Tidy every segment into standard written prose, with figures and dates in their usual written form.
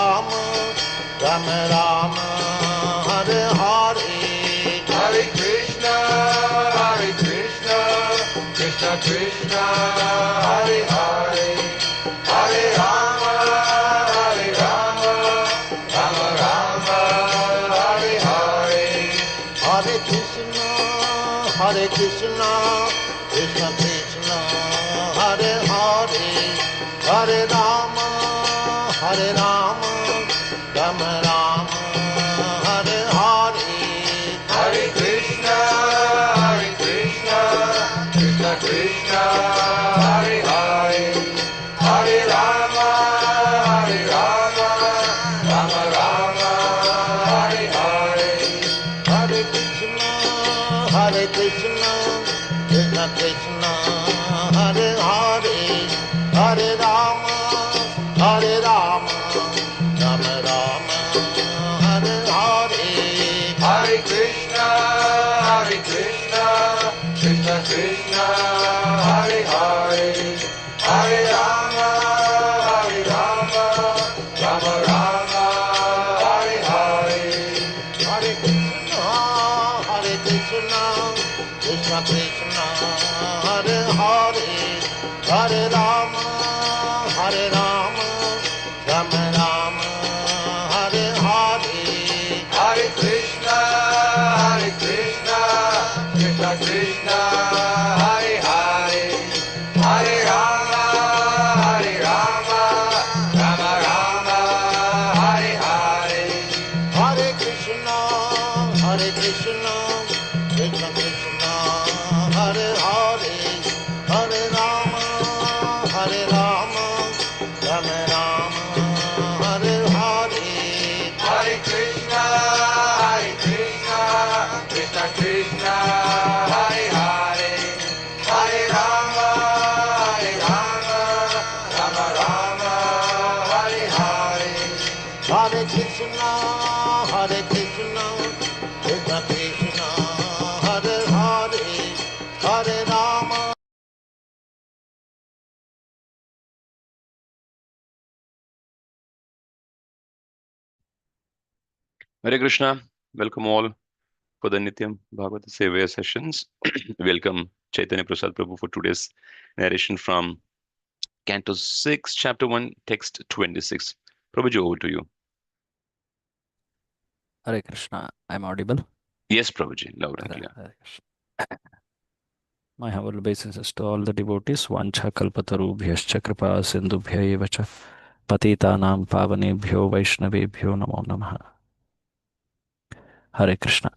Rama, Rama Rama, Hare Hare, Hare Krishna, Krishna Krishna, Hare Hare, Hare Rama, Rama Rama, Hare Hare, Hare Krishna, Krishna Krishna, Hare Hare, Hare Rama, Rama Rama, Hare Hare, Hare Krishna, Krishna Krishna, Hare Hare, Hare Rama, Rama Rama, Hare Hare, Hare Krishna, Krishna Krishna, Hare Hare, Hare Rama, Rama Rama, Hare Hare, Hare Krishna, Krishna Krishna, Hare Hare, Hare Rama, Rama Rama, Hare Hare, Hare Krishna, Krishna Krishna, Hare Hare, Hare Rama, Rama Rama, Hare Hare, Hare Krishna, Krishna Krishna, Hare Hare, Hare Rama, Rama Rama, Hare Hare, Hare Krishna, Krishna Krishna, Hare Hare, Hare Rama, Rama Rama, Hare Hare, Hare Krishna, Krishna Krishna, Hare Hare, Hare Rama, Rama Rama, Hare Hare, Hare Krishna, Krishna Krishna, Hare Hare, Hare Rama. Hare Krishna, welcome all for the Nityam Bhagavata Sevaya sessions. Welcome Chaitanya Prasad Prabhu for today's narration from Canto 6, Chapter 1, Text 26. Prabhuji, over to you. Hare Krishna, I'm audible? Yes, Prabhuji, loud and clear. Hare Krishna. My humble obeisances to all the devotees. Vancha kalpatarubhyascha kripa sindhubhya eva cha patitanam pavanebhyo vaishnavebhyo namo namaha. Hare Krishna.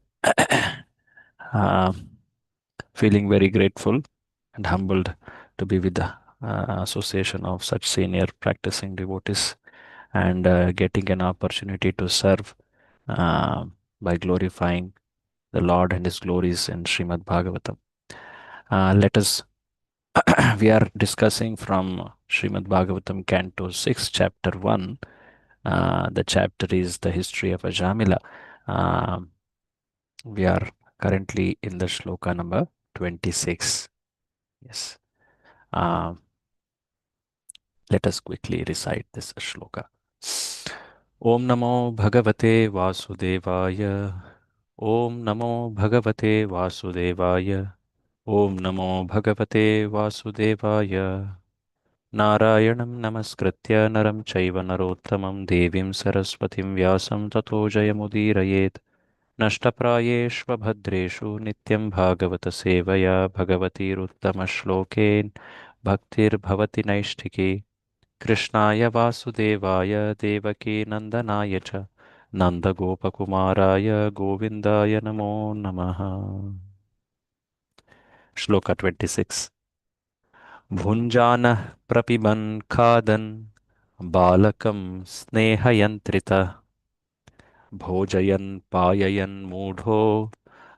Feeling very grateful and humbled to be with the association of such senior practicing devotees and getting an opportunity to serve by glorifying the Lord and His glories in Srimad Bhagavatam. Let us, we are discussing from Srimad Bhagavatam, Canto 6, Chapter 1. The chapter is the history of Ajamila. We are currently in the shloka number 26. Yes. Let us quickly recite this shloka. Om Namo Bhagavate Vasudevaya. Om Namo Bhagavate Vasudevaya. Om Namo Bhagavate Vasudevaya. Narayanam Namaskritya Naram Chaiva Narottamam Devim Saraswatim Vyasam Tato Jayamudirayet. Nashtaprayeshva Bhadreshu Nityam Bhagavata Sevaya Bhagavati Ruttama Shloken Bhaktir Bhavati Naishtiki. Krishnaya Vasudevaya Devaki Nandanaya Cha Nanda Gopakumaraya Govindaya Namo Namaha. Shloka 26. Bhunjana prapiban khadan balakam snehayantrita bhojayan payayan mudho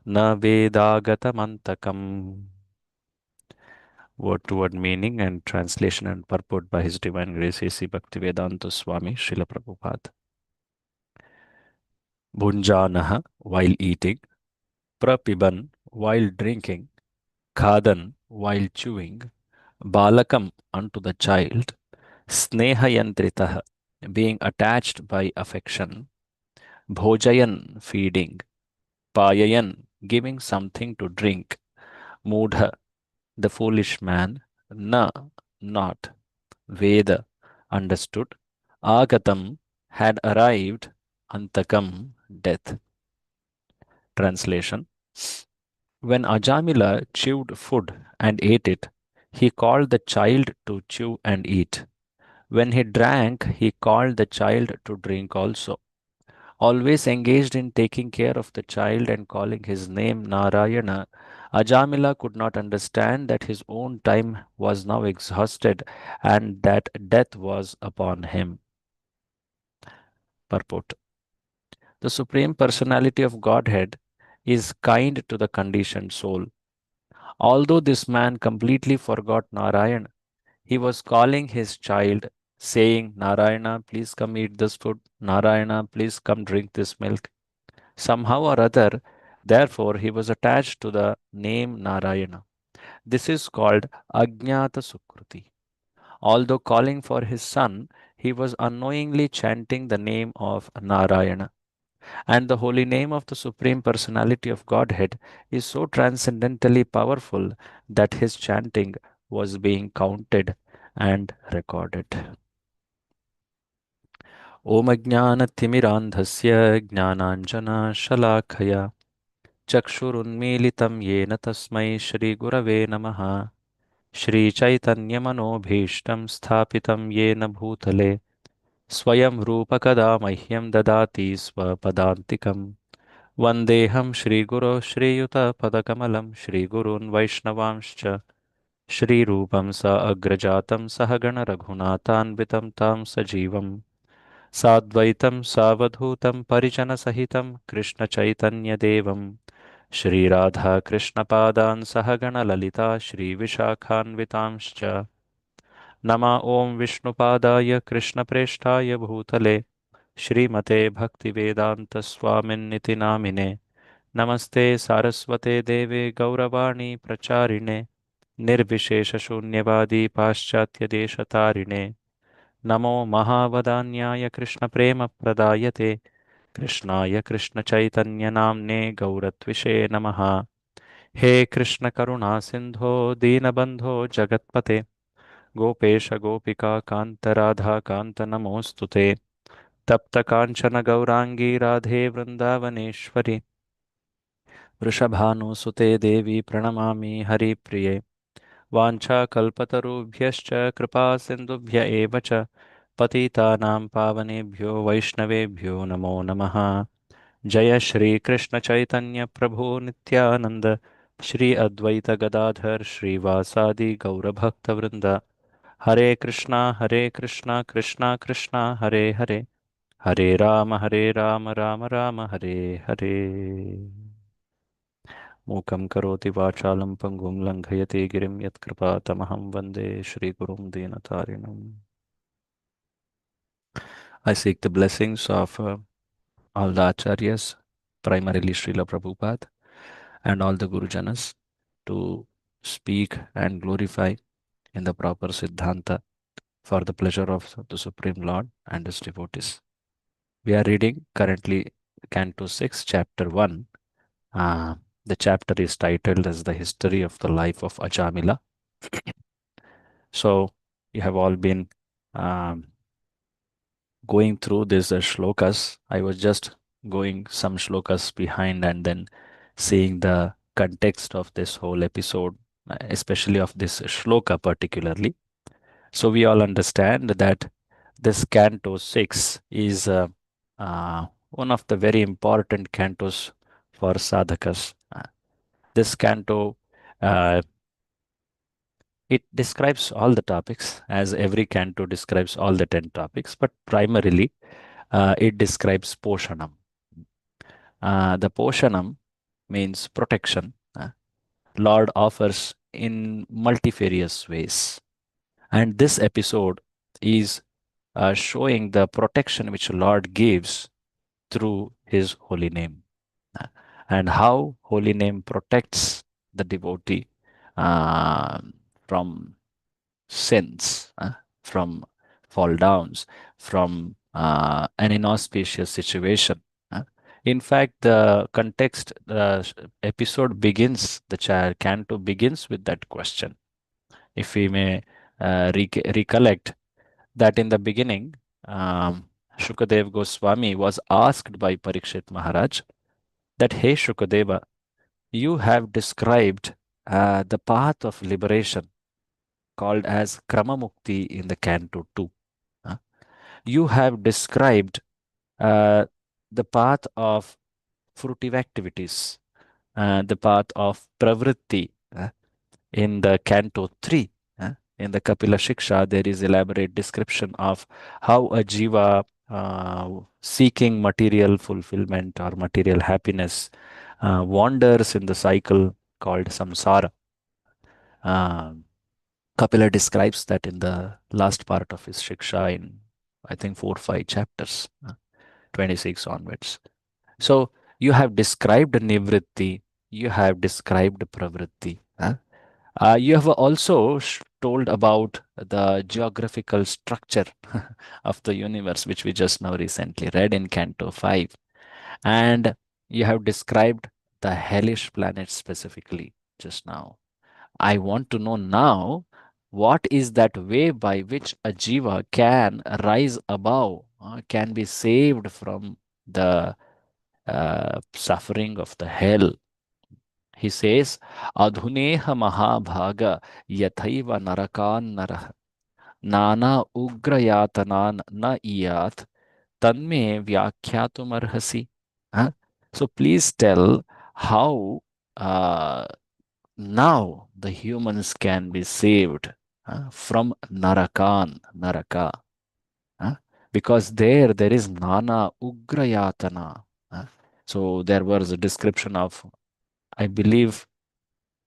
na vedagatamantakam. Word to word meaning and translation and purport by His Divine Grace A.C. Bhaktivedanta Swami Srila Prabhupada. Bhunjanaha, while eating, prapiban, while drinking, khadan, while chewing, balakam, unto the child, snehayantritah, being attached by affection, bhojayan, feeding, payayan, giving something to drink, mudha, the foolish man, na, not, veda, understood, agatam, had arrived, antakam, death. Translation: when Ajamila chewed food and ate it, he called the child to chew and eat. When he drank, he called the child to drink also. Always engaged in taking care of the child and calling his name Narayana, Ajamila could not understand that his own time was now exhausted and that death was upon him. Purport: the Supreme Personality of Godhead is kind to the conditioned soul. Although this man completely forgot Narayana, he was calling his child, saying, Narayana, please come eat this food. Narayana, please come drink this milk. Somehow or other, therefore, he was attached to the name Narayana. This is called Ajnata Sukruti. Although calling for his son, he was unknowingly chanting the name of Narayana. And the holy name of the Supreme Personality of Godhead is so transcendently powerful that his chanting was being counted and recorded. Om Ajnanatimirandhasya Jnananjana चक्षुरुन्मीलितं येन तस्मै श्रीगुरवे नमः श्रीचैतन्यमनोभीष्टं स्थापितं येन भूतले स्वयं रूपकदा मह्यं ददाति स्वपदान्तिकं वन्देऽहं श्रीगुरो श्रीयुतपदकमलं श्रीगुरून् वैष्णवांश्च श्रीरूपं स अग्रजातं सहगणरघुनाथान्वितं तां सजीवं साद्वैतं सावधूतं परिजनसहितं कृष्णचैतन्यदेवं श्रीराधाकृष्णपादान् सहगणललिता श्रीविशाखान्वितांश्च नमा ॐ विष्णुपादाय कृष्णप्रेष्ठाय भूतले श्रीमते भक्तिवेदान्तस्वामिन्निति नामिने नमस्ते सारस्वते देवे गौरवाणी प्रचारिणे निर्विशेषशून्यवादी पाश्चात्यदेशतारिणे नमो महावदान्याय कृष्णप्रेमप्रदायते कृष्णाय कृष्णचैतन्यनाम्ने गौरत्विषे नमः हे कृष्णकरुणा सिन्धो दीनबन्धो जगत्पते गोपेश गोपिका कान्त राधा कान्त नमोऽस्तु ते तप्त काञ्चन गौराङ्गी राधे वृन्दावनेश्वरि वृषभानुसुते देवी प्रणमामि हरिप्रिये वाञ्छाकल्पतरुभ्यश्च कृपा सिन्धुभ्य एव च पतितानां पावनेभ्यो वैष्णवेभ्यो नमो नमः जय श्री कृष्ण चैतन्य प्रभु नित्यानंद श्री अद्वैत गदाधर श्रीवासादि गौरभक्तवृंद हरे कृष्णा कृष्णा कृष्णा हरे हरे हरे राम राम हरे हरे मूकं करोति वाचालं पङ्गुं लङ्घयति गिरिं यत्कृपातमहं वन्दे श्रीगुरुं दीनतारिणम् I seek the blessings of all the acharyas, primarily Srila Prabhupada, and all the Gurujanas to speak and glorify in the proper Siddhanta for the pleasure of the Supreme Lord and His devotees. We are reading currently Canto 6, Chapter 1. The chapter is titled as The History of the Life of Ajamila. So, you have all been going through these shlokas. I was just going some shlokas behind and then seeing the context of this whole episode, especially of this shloka particularly. So we all understand that this canto 6 is one of the very important cantos for sadhakas. This canto, uh, it describes all the topics, as every canto describes all the 10 topics, but primarily it describes poshanam. The poshanam means protection. Lord offers in multifarious ways. And this episode is showing the protection which Lord gives through his holy name, and how holy name protects the devotee from sins, from fall downs, from an inauspicious situation. In fact, the context, episode begins, canto begins with that question. If we may recollect that in the beginning, Shukadev Goswami was asked by Parikshit Maharaj that, hey Shukadeva, you have described the path of liberation called as Kramamukti in the Canto 2. You have described uh, the path of fruitive activities, the path of pravritti in the Canto 3. In the Kapila Shiksha, there is elaborate description of how a jiva seeking material fulfillment or material happiness wanders in the cycle called samsara. Kapila describes that in the last part of his Shiksha in, I think, 4 or 5 chapters, 26 onwards. So you have described nivritti, you have described pravritti. You have also told about the geographical structure of the universe, which we just now recently read in Canto 5. And you have described the hellish planet specifically just now. I want to know now, what is that way by which a jiva can rise above, can be saved from the suffering of the hell? He says, Adhuneha Mahabhaga Yathaiva Narakan Narah Nana Ugrayatanan Na Iyat Tanme Vyakhyatum Arhasi. So please tell how now the humans can be saved from Naraka. Because there is Nana Ugrayatana. So there was a description of, I believe,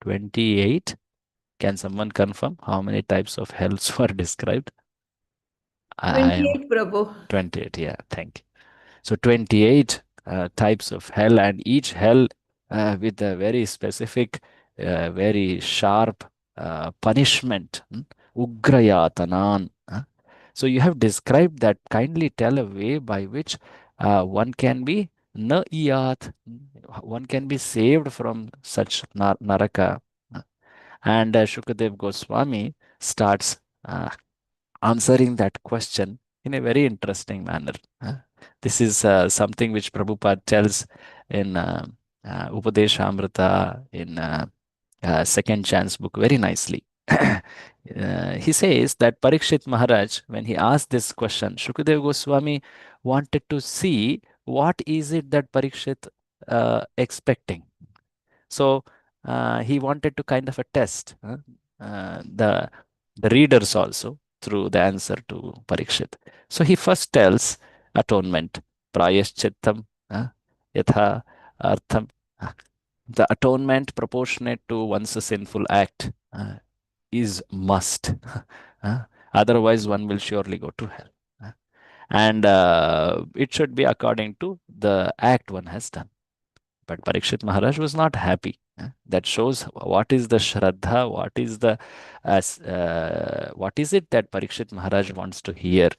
28. Can someone confirm how many types of hells were described? I am 28, Prabhu. 28. Yeah, thank you. So 28 types of hell, and each hell with a very specific, very sharp punishment. Ugrayatanan. So you have described that. Kindly tell a way by which one can be na iyat, one can be saved from such naraka. And Shukadev Goswami starts answering that question in a very interesting manner. This is something which Prabhupada tells in Upadeshamrita, in Second Chance book, very nicely. He says that Parikshit Maharaj, when he asked this question, Shukadev Goswami wanted to see what is it that Parikshit expecting. So he wanted to kind of a test the readers also through the answer to Parikshit. So he first tells atonement, prayaschittam, yatha artham. The atonement proportionate to one's sinful act is must. Otherwise, one will surely go to hell. And it should be according to the act one has done. But Parikshit Maharaj was not happy. That shows what is the Shraddha, what is it that Parikshit Maharaj wants to hear?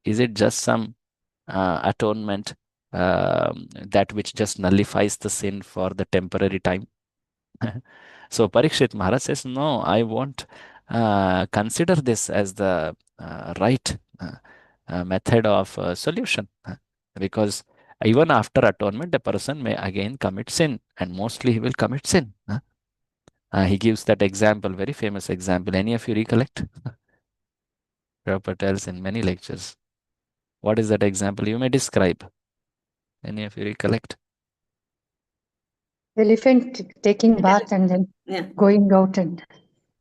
Is it just some atonement that which just nullifies the sin for the temporary time? So Parikshit Maharaj says, no, I won't consider this as the right method of solution, because even after atonement, a person may again commit sin, and mostly he will commit sin. He gives that example, very famous example. Any of you recollect? Prabhupada tells in many lectures. What is that example? You may describe. Any of you recollect? Elephant taking bath and then Yeah. going out and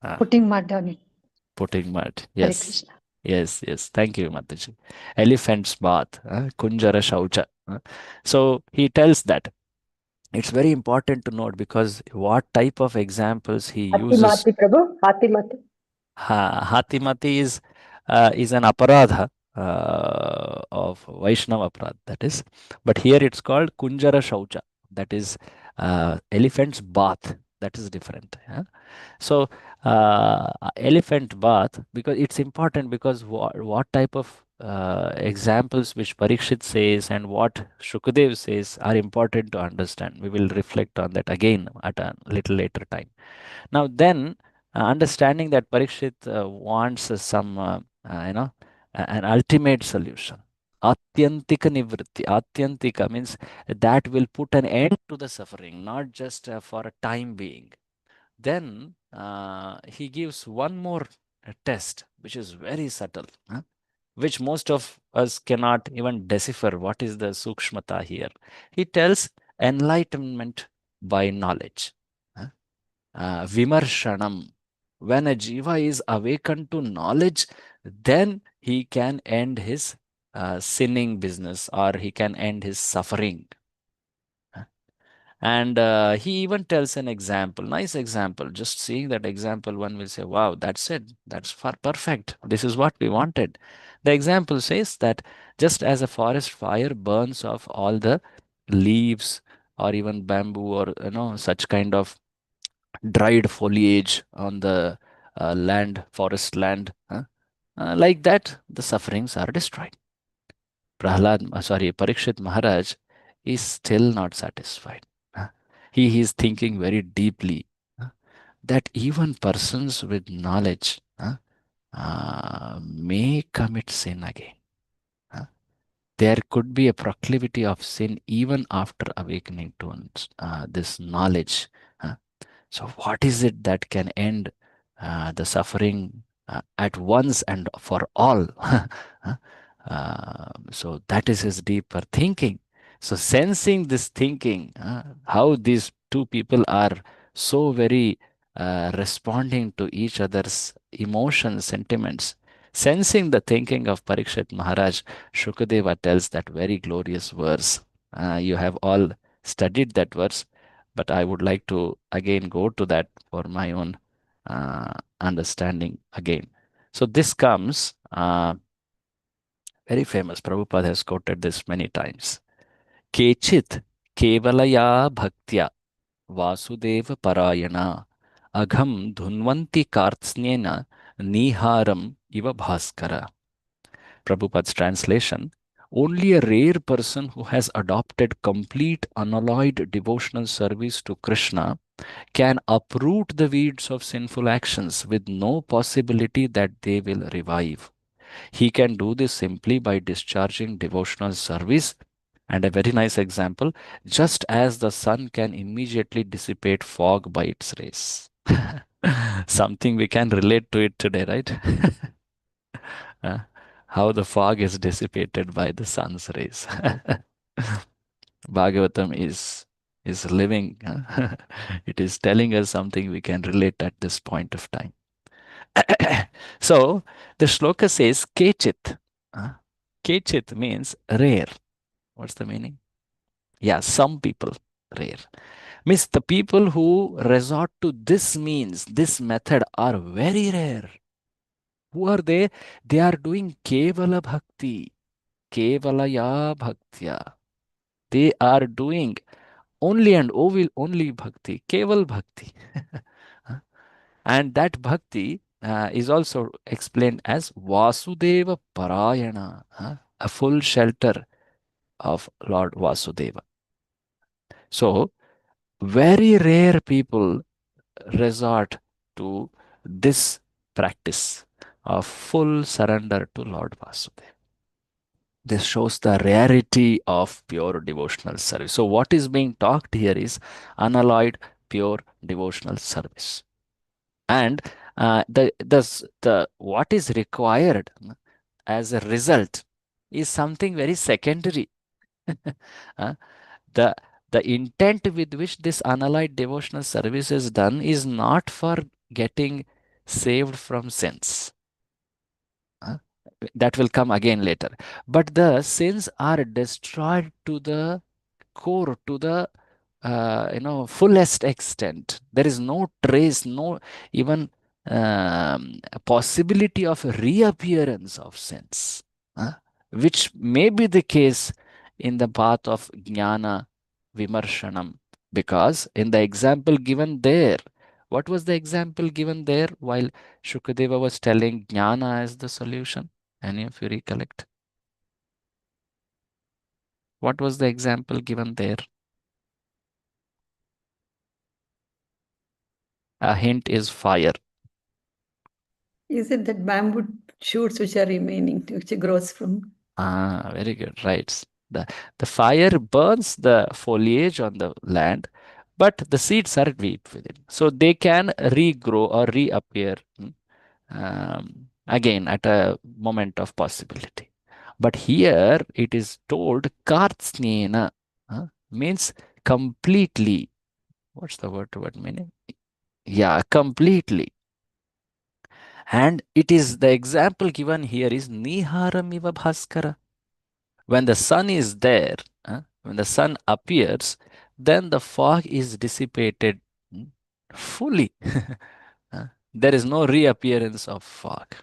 Ah, putting mud on it. putting mud. Hare Yes. Krishna. Yes. Thank you, Mataji. Elephant's bath, Kunjara Shaucha. So he tells that. It's very important to note, because what type of examples he uses. Hatimati, Prabhu. Hatimati. Hatimati is an aparadha of Vaishnava aparadha, that is. But here it's called Kunjara Shaucha, that is elephant's bath. That is different. So elephant bath, because it's important, because what type of examples which Parikshit says and what Shukadev says are important to understand. We will reflect on that again at a little later time. Now, then, understanding that Parikshit wants an ultimate solution. Atyantika nivritti. Atyantika means that will put an end to the suffering, not just for a time being. Then he gives one more test, which is very subtle, which most of us cannot even decipher. What is the sukshmata here? He tells enlightenment by knowledge. Vimarshanam. When a jiva is awakened to knowledge, then he can end his sinning business, or he can end his suffering. And he even tells an example, nice example. Just seeing that example, one will say, wow, that's it. That's far perfect. This is what we wanted. The example says that just as a forest fire burns off all the leaves or even bamboo or such kind of dried foliage on the forest land, like that, the sufferings are destroyed. Parikshit Maharaj is still not satisfied. He is thinking very deeply that even persons with knowledge may commit sin again. There could be a proclivity of sin even after awakening to this knowledge. So, what is it that can end the suffering at once and for all? So, that is his deeper thinking. So, sensing this thinking, how these two people are so very responding to each other's emotions, sentiments, sensing the thinking of Parikshit Maharaj, Shukadeva tells that very glorious verse. You have all studied that verse, but I would like to again go to that for my own understanding again. So this comes very famous. Prabhupada has quoted this many times. Kechit kevalaya bhaktya vasudeva parayana agham dhunvanti kartsnena niharam iva bhaskara. Prabhupada's translation: only a rare person who has adopted complete unalloyed devotional service to Krishna can uproot the weeds of sinful actions with no possibility that they will revive. He can do this simply by discharging devotional service. And a very nice example, just as the sun can immediately dissipate fog by its rays. Something we can relate to it today, right? Uh, how the fog is dissipated by the sun's rays. Bhagavatam is living. It is telling us something we can relate at this point of time. So the shloka says Kechit. Kechit means rare. What's the meaning? Yeah, some people, rare. Means the people who resort to this means, this method, are very rare. Who are they? They are doing Kevala Bhakti. Kevalaya Bhaktya. They are doing only and only Bhakti, Keval Bhakti. And that Bhakti is also explained as Vasudeva Parayana, a full shelter of Lord Vasudeva. So, very rare people resort to this practice of full surrender to Lord Vasudeva. This shows the rarity of pure devotional service. So, what is being talked here is unalloyed, pure devotional service. And the what is required as a result is something very secondary. Uh, the the intent with which this unalloyed devotional service is done is not for getting saved from sins. That will come again later. But the sins are destroyed to the core, to the fullest extent. There is no trace, no even possibility of reappearance of sins, which may be the case in the path of jnana vimarshanam. Because in the example given there, what was the example given there while Shukadeva was telling jnana as the solution? Any of you recollect? What was the example given there? A hint is fire. Is it that bamboo shoots which are remaining, which grows from? Very good. Right. The fire burns the foliage on the land, but the seeds are deep within. So they can regrow or reappear again at a moment of possibility. But here it is told kartsnena means completely. What's the word meaning? Yeah, completely. And it is the example given here is Niharam iva bhaskara. When the sun is there, when the sun appears, then the fog is dissipated fully. There is no reappearance of fog.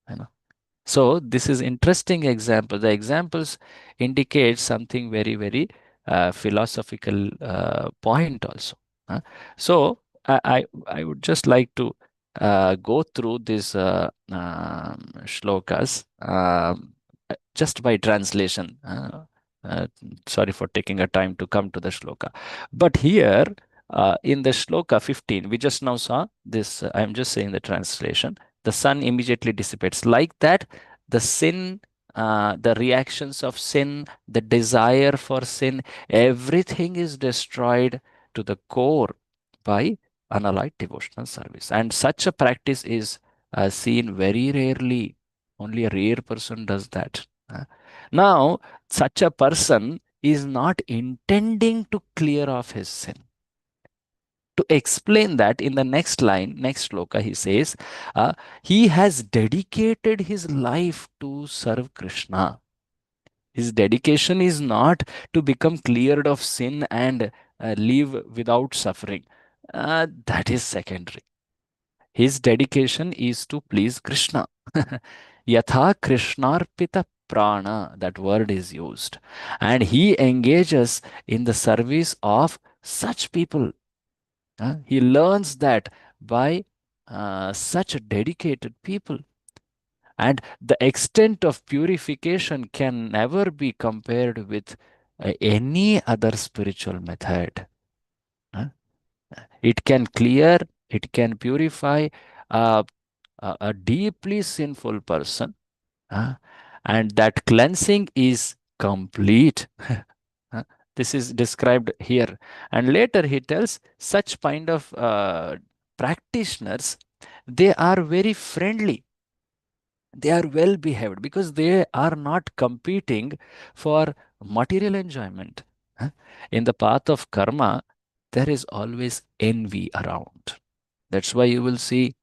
You know. So this is interesting example. The examples indicate something very, very philosophical point also. So I would just like to go through these shlokas just by translation. Sorry for taking a time to come to the shloka. But here in the shloka 15, we just now saw this. I'm just saying the translation. The sun immediately dissipates. Like that, the sin, the reactions of sin, the desire for sin, everything is destroyed to the core by unalloyed devotional service. And such a practice is seen very rarely. Only a rare person does that. Now, such a person is not intending to clear off his sin. To explain that, in the next line, next shloka, he says, he has dedicated his life to serve Krishna. His dedication is not to become cleared of sin and live without suffering. That is secondary. His dedication is to please Krishna. Yatha Krishnarpita prana, that word is used. And he engages in the service of such people. He learns that by such dedicated people. And the extent of purification can never be compared with any other spiritual method. It can clear, it can purify a deeply sinful person, and that cleansing is complete. This is described here. And later he tells such kind of practitioners, they are very friendly. They are well behaved because they are not competing for material enjoyment. In the path of karma, there is always envy around. That's why you will see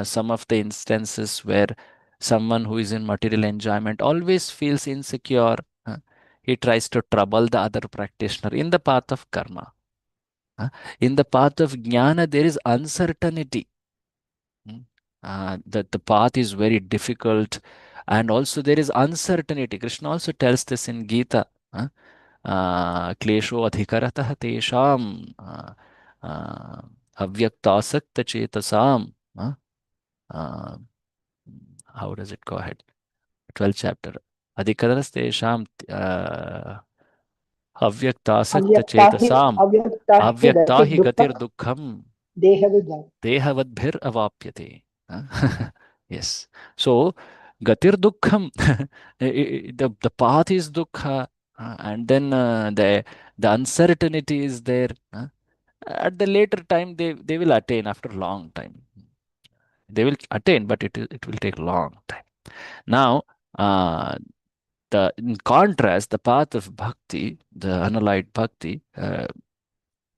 some of the instances where someone who is in material enjoyment always feels insecure. He tries to trouble the other practitioner in the path of karma. In the path of jnana, there is uncertainty. That the path is very difficult, and also there is uncertainty. Krishna also tells this in Gita. Klesho adhikaratah tesham avyaktasakta chetasam. How does it go ahead? 12th chapter. Adhikaratas tesham avyaktasakta chetasam avyaktahi gatir dukkham dehavadbhir avapyate. Yes. So, gatir dukkham, the path is dukkha, and then the uncertainty is there. At the later time, they will attain after a long time. They will attain, but it will take a long time. Now, in contrast, the path of bhakti, the unalloyed bhakti,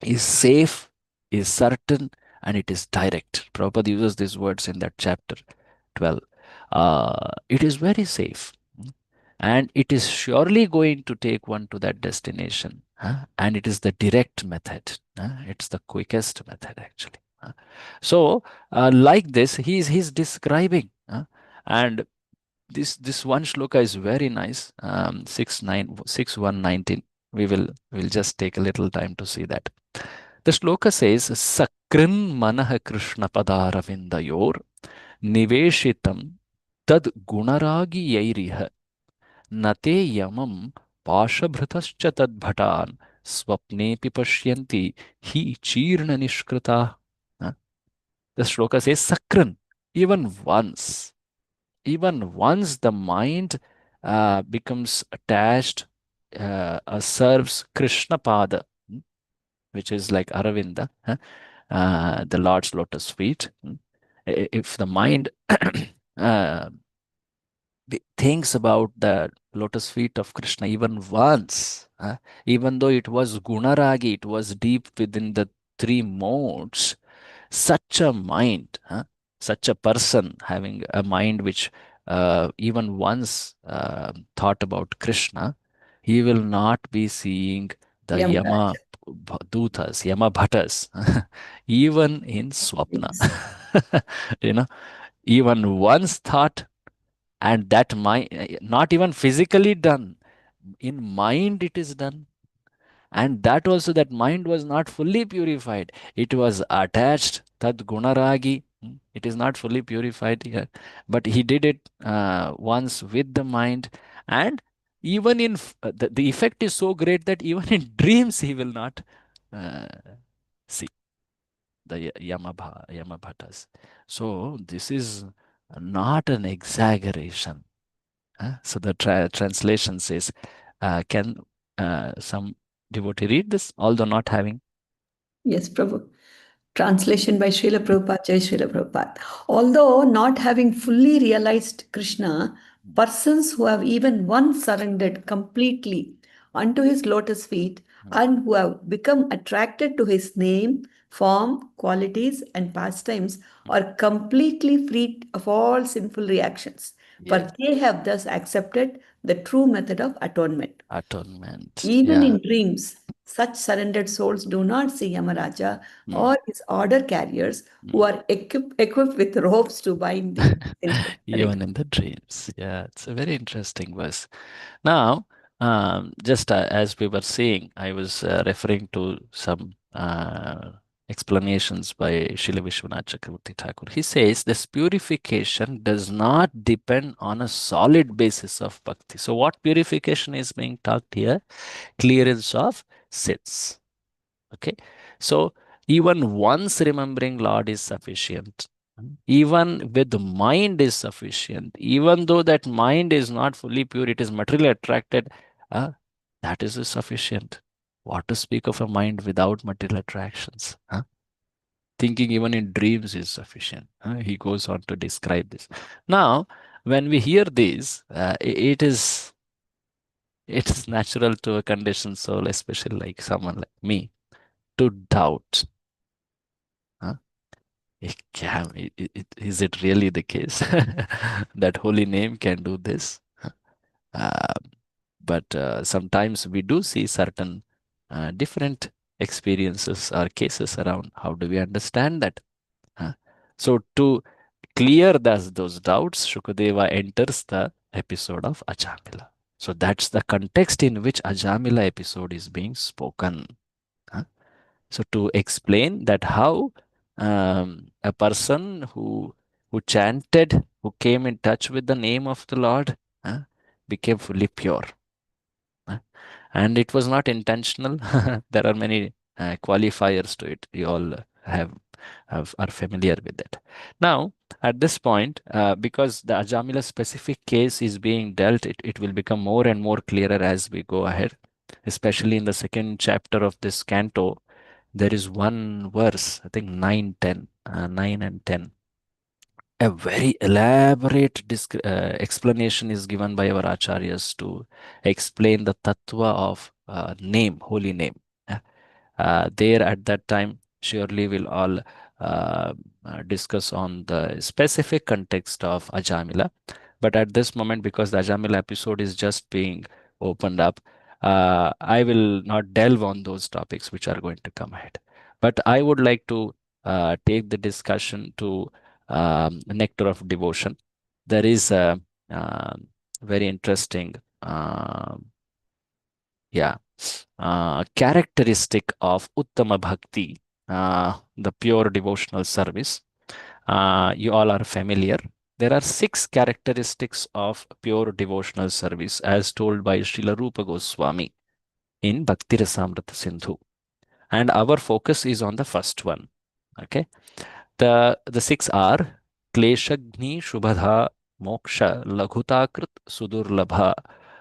is safe, is certain, and it is direct. Prabhupada uses these words in that chapter 12. It is very safe, and it is surely going to take one to that destination. And it is the direct method. It's the quickest method, actually. So, like this, he's describing, and this one shloka is very nice. 6.1.19. We'll just take a little time to see that. The shloka says, Sakrin manah Krishna padaravindayor niveshitam tad gunaragi yairiha nate yamam पाशभृतश्च तद्भटान् स्वप्नेऽपि पश्यन्ति हि चीर्णनिष्कृताः. Huh? The shloka says, Sakran, even once the mind becomes attached, serves Krishna Pada, which is like Aravinda, the Lord's lotus feet. If the mind uh, thinks about the lotus feet of Krishna even once, even though it was Gunaragi, it was deep within the three modes, such a mind, such a person having a mind which even once thought about Krishna, he will not be seeing the Yama Yamaraja. Dutas, Yama Bhattas, even in Swapna. Yes. You know, even once thought, and that mind, not even physically done, in mind it is done. And that also, that mind was not fully purified. It was attached, tad gunaragi. It is not fully purified here. But he did it once with the mind. And even in, the effect is so great that even in dreams he will not uh, see the Yamabhatas. So this is not an exaggeration. So the translation says, can some devotee read this, although not having? Yes, Prabhu. Translation by Srila Prabhupada, Jai Srila Prabhupada. Although not having fully realized Krishna, persons who have even once surrendered completely unto his lotus feet and who have become attracted to his name, form, qualities, and pastimes are completely freed of all sinful reactions, for Yes. they have thus accepted the true method of atonement. Atonement. Even Yeah. in dreams, such surrendered souls do not see Yamaraja Mm. or his order carriers who are equipped with ropes to bind the sinful. Even in the dreams. Yeah, it's a very interesting verse. Now, just as we were saying, I was referring to some explanations by Srila Vishwanath Chakravarti Thakur. He says this purification does not depend on a solid basis of bhakti. So, what purification is being talked here? Clearance of sins. Okay, so even once remembering Lord is sufficient. Even with the mind is sufficient. Even though that mind is not fully pure, it is materially attracted. That is sufficient. What to speak of a mind without material attractions? Thinking even in dreams is sufficient. He goes on to describe this. Now, when we hear this, it is natural to a conditioned soul, especially like someone like me, to doubt. Is it really the case that holy name can do this? Uh, but sometimes we do see certain different experiences or cases around. How do we understand that? So to clear those doubts, Shukadeva enters the episode of Ajamila. So that's the context in which Ajamila episode is being spoken. So to explain that how a person who chanted, who came in touch with the name of the Lord, became fully pure. And it was not intentional. There are many qualifiers to it. You all are familiar with it. Now, at this point, because the Ajamila specific case is being dealt, it will become more and more clearer as we go ahead, especially in the second chapter of this canto. There is one verse, I think 9 and 10. A very elaborate explanation is given by our acharyas to explain the tattva of name, holy name. There at that time, surely we'll all discuss on the specific context of Ajamila. But at this moment, because the Ajamila episode is just being opened up, I will not delve on those topics which are going to come ahead. But I would like to take the discussion to nectar of devotion. There is a very interesting, yeah, characteristic of Uttama Bhakti, the pure devotional service. You all are familiar. There are 6 characteristics of pure devotional service as told by Srila Rupa Goswami in Bhakti Rasamrita Sindhu. And our focus is on the first one. Okay. The 6 are Kleshagni Shubhadha Moksha Laghutakrit Sudurlabha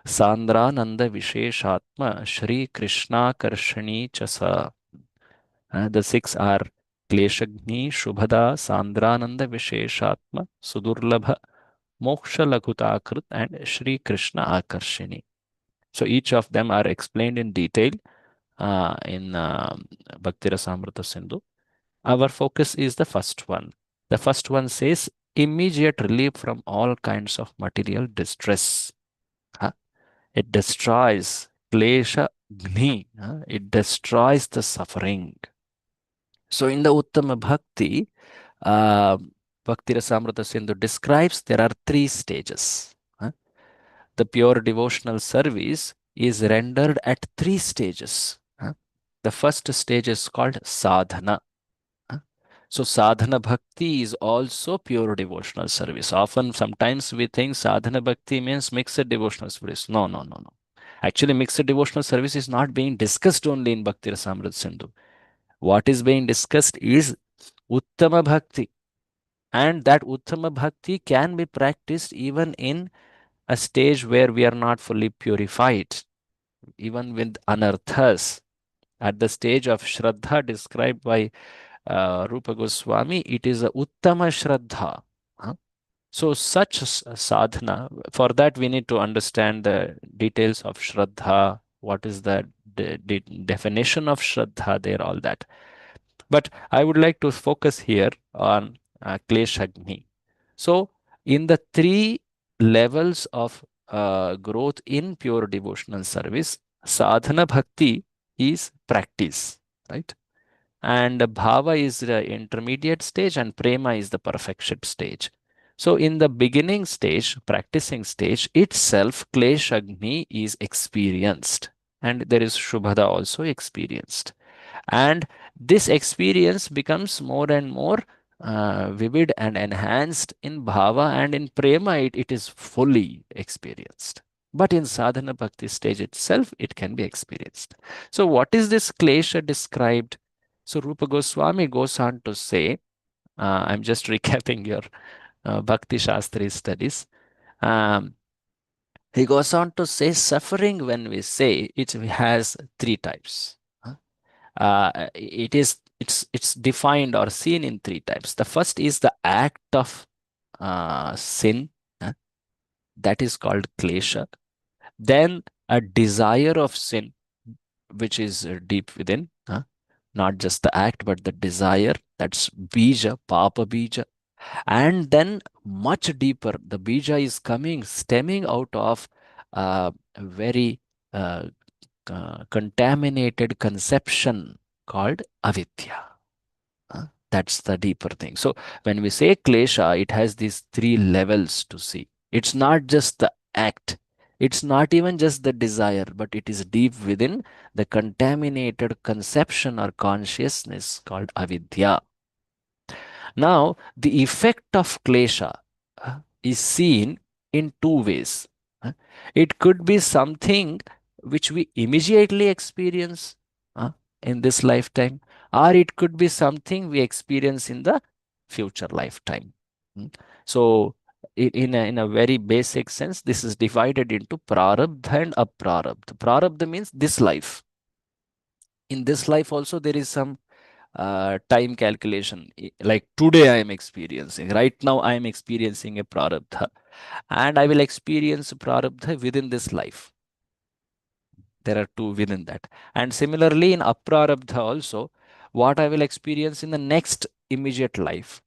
Sandrananda Visheshatma Shri Krishna Karshani Chasa. The 6 are Kleshagni Shubhada Sandrananda Visheshatma Sudurlabha Moksha Laghutakrit and Shri Krishna Akarshini. So each of them are explained in detail in Bhakti Rasamrita Sindhu. Our focus is the first one. The first one says immediate relief from all kinds of material distress. It destroys klesha gni. It destroys the suffering. So in the Uttama Bhakti, Bhakti Rasamrita Sindhu describes there are 3 stages. The pure devotional service is rendered at 3 stages. The first stage is called sadhana. So sadhana bhakti is also pure devotional service. Often, sometimes we think sadhana bhakti means mixed devotional service. No, no, no, no. Actually, mixed devotional service is not being discussed only in Bhakti Rasamrita Sindhu. What is being discussed is Uttama Bhakti. And that Uttama Bhakti can be practiced even in a stage where we are not fully purified, even with anarthas. At the stage of Shraddha described by Rupa Goswami, it is a Uttama Shraddha. So such sadhana, for that we need to understand the details of Shraddha, what is the definition of Shraddha there, all that. But I would like to focus here on Kleshagni. So in the 3 levels of growth in pure devotional service, sadhana bhakti is practice, right? And bhava is the intermediate stage and prema is the perfection stage. So in the beginning stage, practicing stage itself, kleshagni is experienced and there is shubhada also experienced. And this experience becomes more and more vivid and enhanced in bhava, and in prema it is fully experienced. But in sadhana bhakti stage itself, it can be experienced. So what is this klesha described? So Rupa Goswami goes on to say, I'm just recapping your Bhakti Shastri studies. He goes on to say, suffering, when we say it has 3 types. It's defined or seen in 3 types. The first is the act of sin, that is called klesha. Then a desire of sin, which is deep within, not just the act, but the desire, that's bija, papa bija. And then much deeper, the bija is coming, stemming out of a very contaminated conception called avidya. That's the deeper thing. So when we say klesha, it has these 3 levels to see. It's not just the act. It's not even just the desire, but it is deep within the contaminated conception or consciousness called avidya. Now, the effect of klesha is seen in 2 ways. It could be something which we immediately experience in this lifetime, or it could be something we experience in the future lifetime. So, in a very basic sense, this is divided into prarabdha and aprarabdha. Prarabdha means this life. In this life also, there is some time calculation. Like today I am experiencing, right now I am experiencing a prarabdha, and I will experience prarabdha within this life. There are 2 within that. And similarly in aprarabdha also, what I will experience in the next immediate life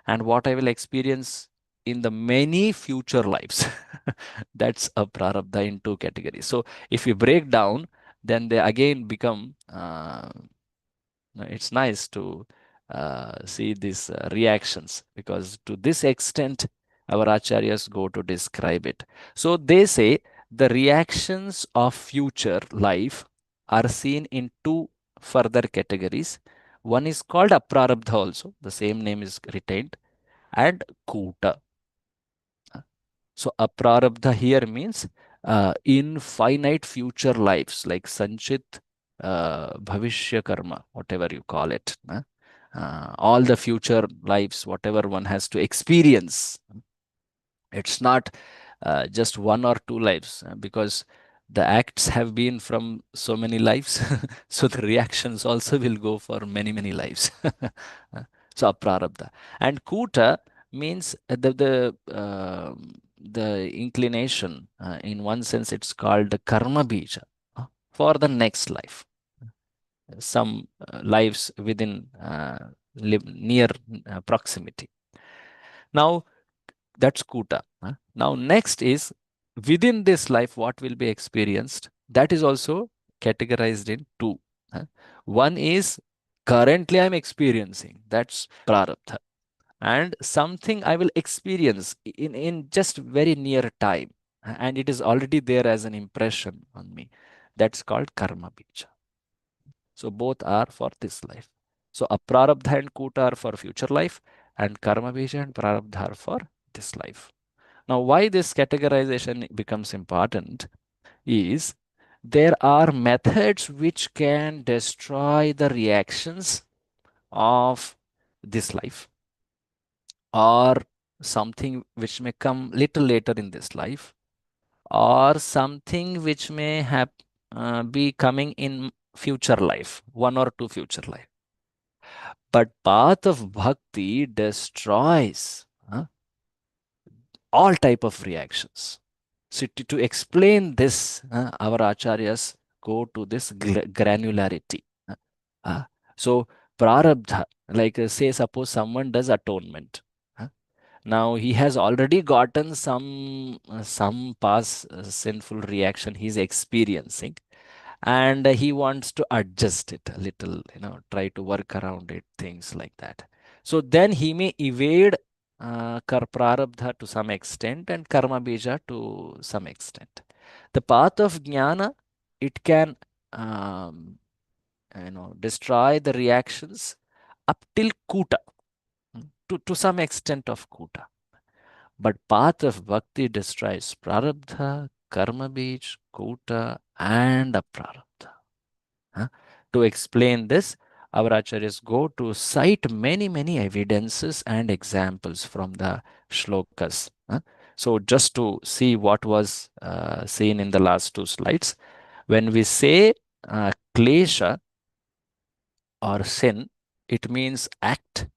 and what I will experience in the many future lives. That's a prarabdha in 2 categories. So if you break down, then they again become it's nice to see these reactions, because to this extent our acharyas go to describe it. So they say the reactions of future life are seen in 2 further categories. One is called aprarabdha also, the same name is retained, and kuta. So aprarabdha here means infinite future lives, like sanchit bhavishya karma, whatever you call it. All the future lives, whatever one has to experience. It's not just one or two lives, because the acts have been from so many lives. So the reactions also will go for many, many lives. So aprarabdha. And kuta means the inclination. In one sense, it's called the karma bija for the next life. Some lives within near proximity. Now, that's kuta. Now, next is within this life, what will be experienced. That is also categorized in two. One is currently I'm experiencing. That's prarabdha. And something I will experience in just very near time. And it is already there as an impression on me. That's called karma bija. So both are for this life. So aprarabdha and kuta are for future life, and karma bija and prarabdha are for this life. Now, why this categorization becomes important is there are methods which can destroy the reactions of this life, or something which may come little later in this life, or something which may have be coming in future life, one or two future life. But path of bhakti destroys all type of reactions. So to explain this, our acharyas go to this granularity. So prarabdha, like say suppose someone does atonement. Now he has already gotten some past sinful reaction he's experiencing, and he wants to adjust it a little, try to work around it, things like that. So then he may evade prarabdha to some extent and karma bija to some extent. The path of jnana, it can destroy the reactions up till kuta, to some extent of kuta. But path of bhakti destroys prarabdha, karma bij, kuta, and aprarabdha. To explain this, our acharyas go to cite many, many evidences and examples from the shlokas. So just to see what was seen in the last two slides, when we say klesha or sin, it means act,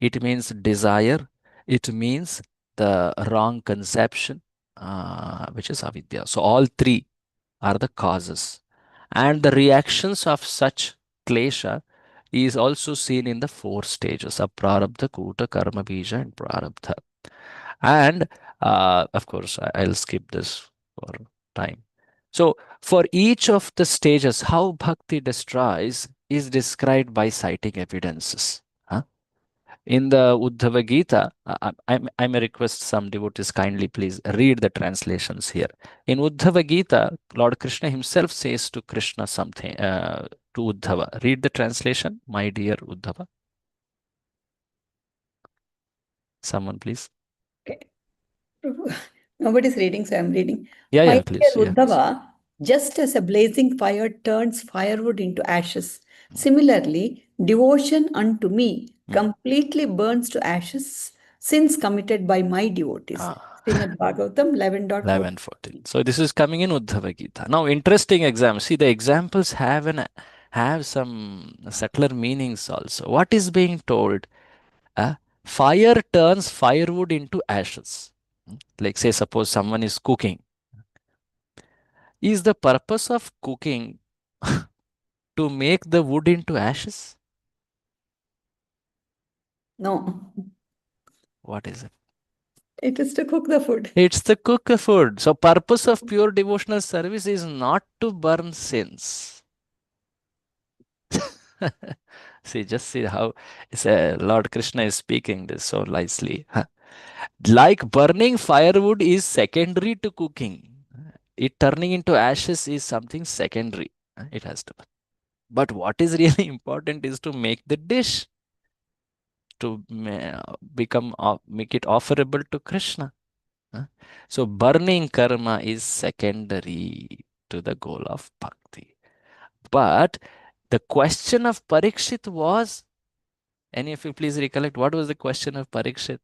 it means desire, it means the wrong conception, which is avidya. So all three are the causes. And the reactions of such klesha is also seen in the four stages of prarabdha, kuta, karma, bija, and prarabdha. And of course, I'll skip this for time. So for each of the stages, how bhakti destroys is described by citing evidences. In the Uddhava Gita, I may request some devotees kindly please read the translations here. In Uddhava Gita, Lord Krishna himself says to Krishna something, to Uddhava. Read the translation, my dear Uddhava. Someone please. Okay. Nobody's reading, so I'm reading. Yeah, My yeah, dear please. Yeah. Uddhava, just as a blazing fire turns firewood into ashes, similarly, devotion unto me completely burns to ashes sins committed by my devotees. Srimad Bhagavatam 11.4. 11:14. So this is coming in Uddhava Gita. Now, interesting example. See, the examples have some subtler meanings also. What is being told? Fire turns firewood into ashes. Like say, suppose someone is cooking. Is the purpose of cooking to make the wood into ashes? No, What is it? it is to cook the food. It's the cook food. So purpose of pure devotional service is not to burn sins. See, just see how Lord Krishna is speaking this so nicely. Like burning firewood is secondary to cooking. It turning into ashes is something secondary. It has to. But what is really important is to make the dish, to make it offerable to Krishna. Huh? So burning karma is secondary to the goal of bhakti. But the question of Parikshit was, any of you please recollect, what was the question of Parikshit?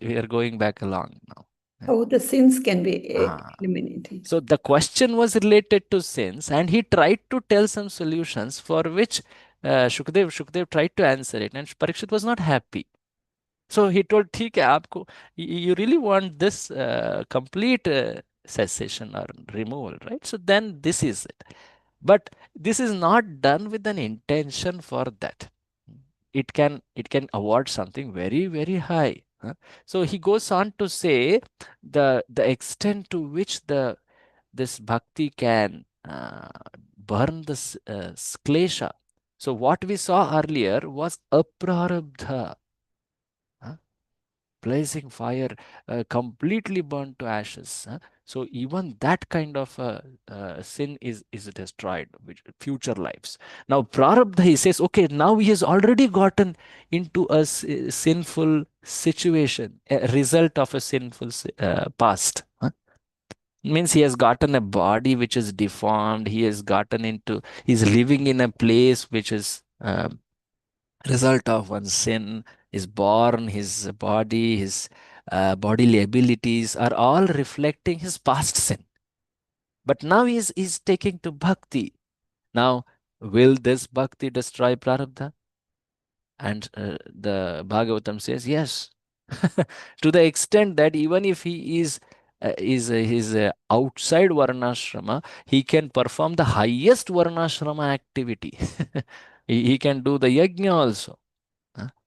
We are going back along now. How the sins can be Ah. eliminated. So the question was related to sins, and he tried to tell some solutions for which Shukdev tried to answer it, and Parikshit was not happy. So he told, ठीक है आपको, you really want this complete cessation or removal, right? So then this is it. But this is not done with an intention for that. It can award something very, very high. So he goes on to say the extent to which this bhakti can burn this klesha. So what we saw earlier was aprarabdha, blazing fire, completely burned to ashes. So even that kind of sin is destroyed, which future lives. Now prarabdha, he says, okay, now he has already gotten into a sinful situation, a result of a sinful past. Means he has gotten a body which is deformed. He's living in a place which is result of one sin. Is born, his body, his bodily abilities are all reflecting his past sin. But now he's taking to bhakti. Now, will this bhakti destroy prarabdha? And the Bhagavatam says yes, to the extent that even if he is outside varnashrama, he can perform the highest varnashrama activity. He can do the yajna also.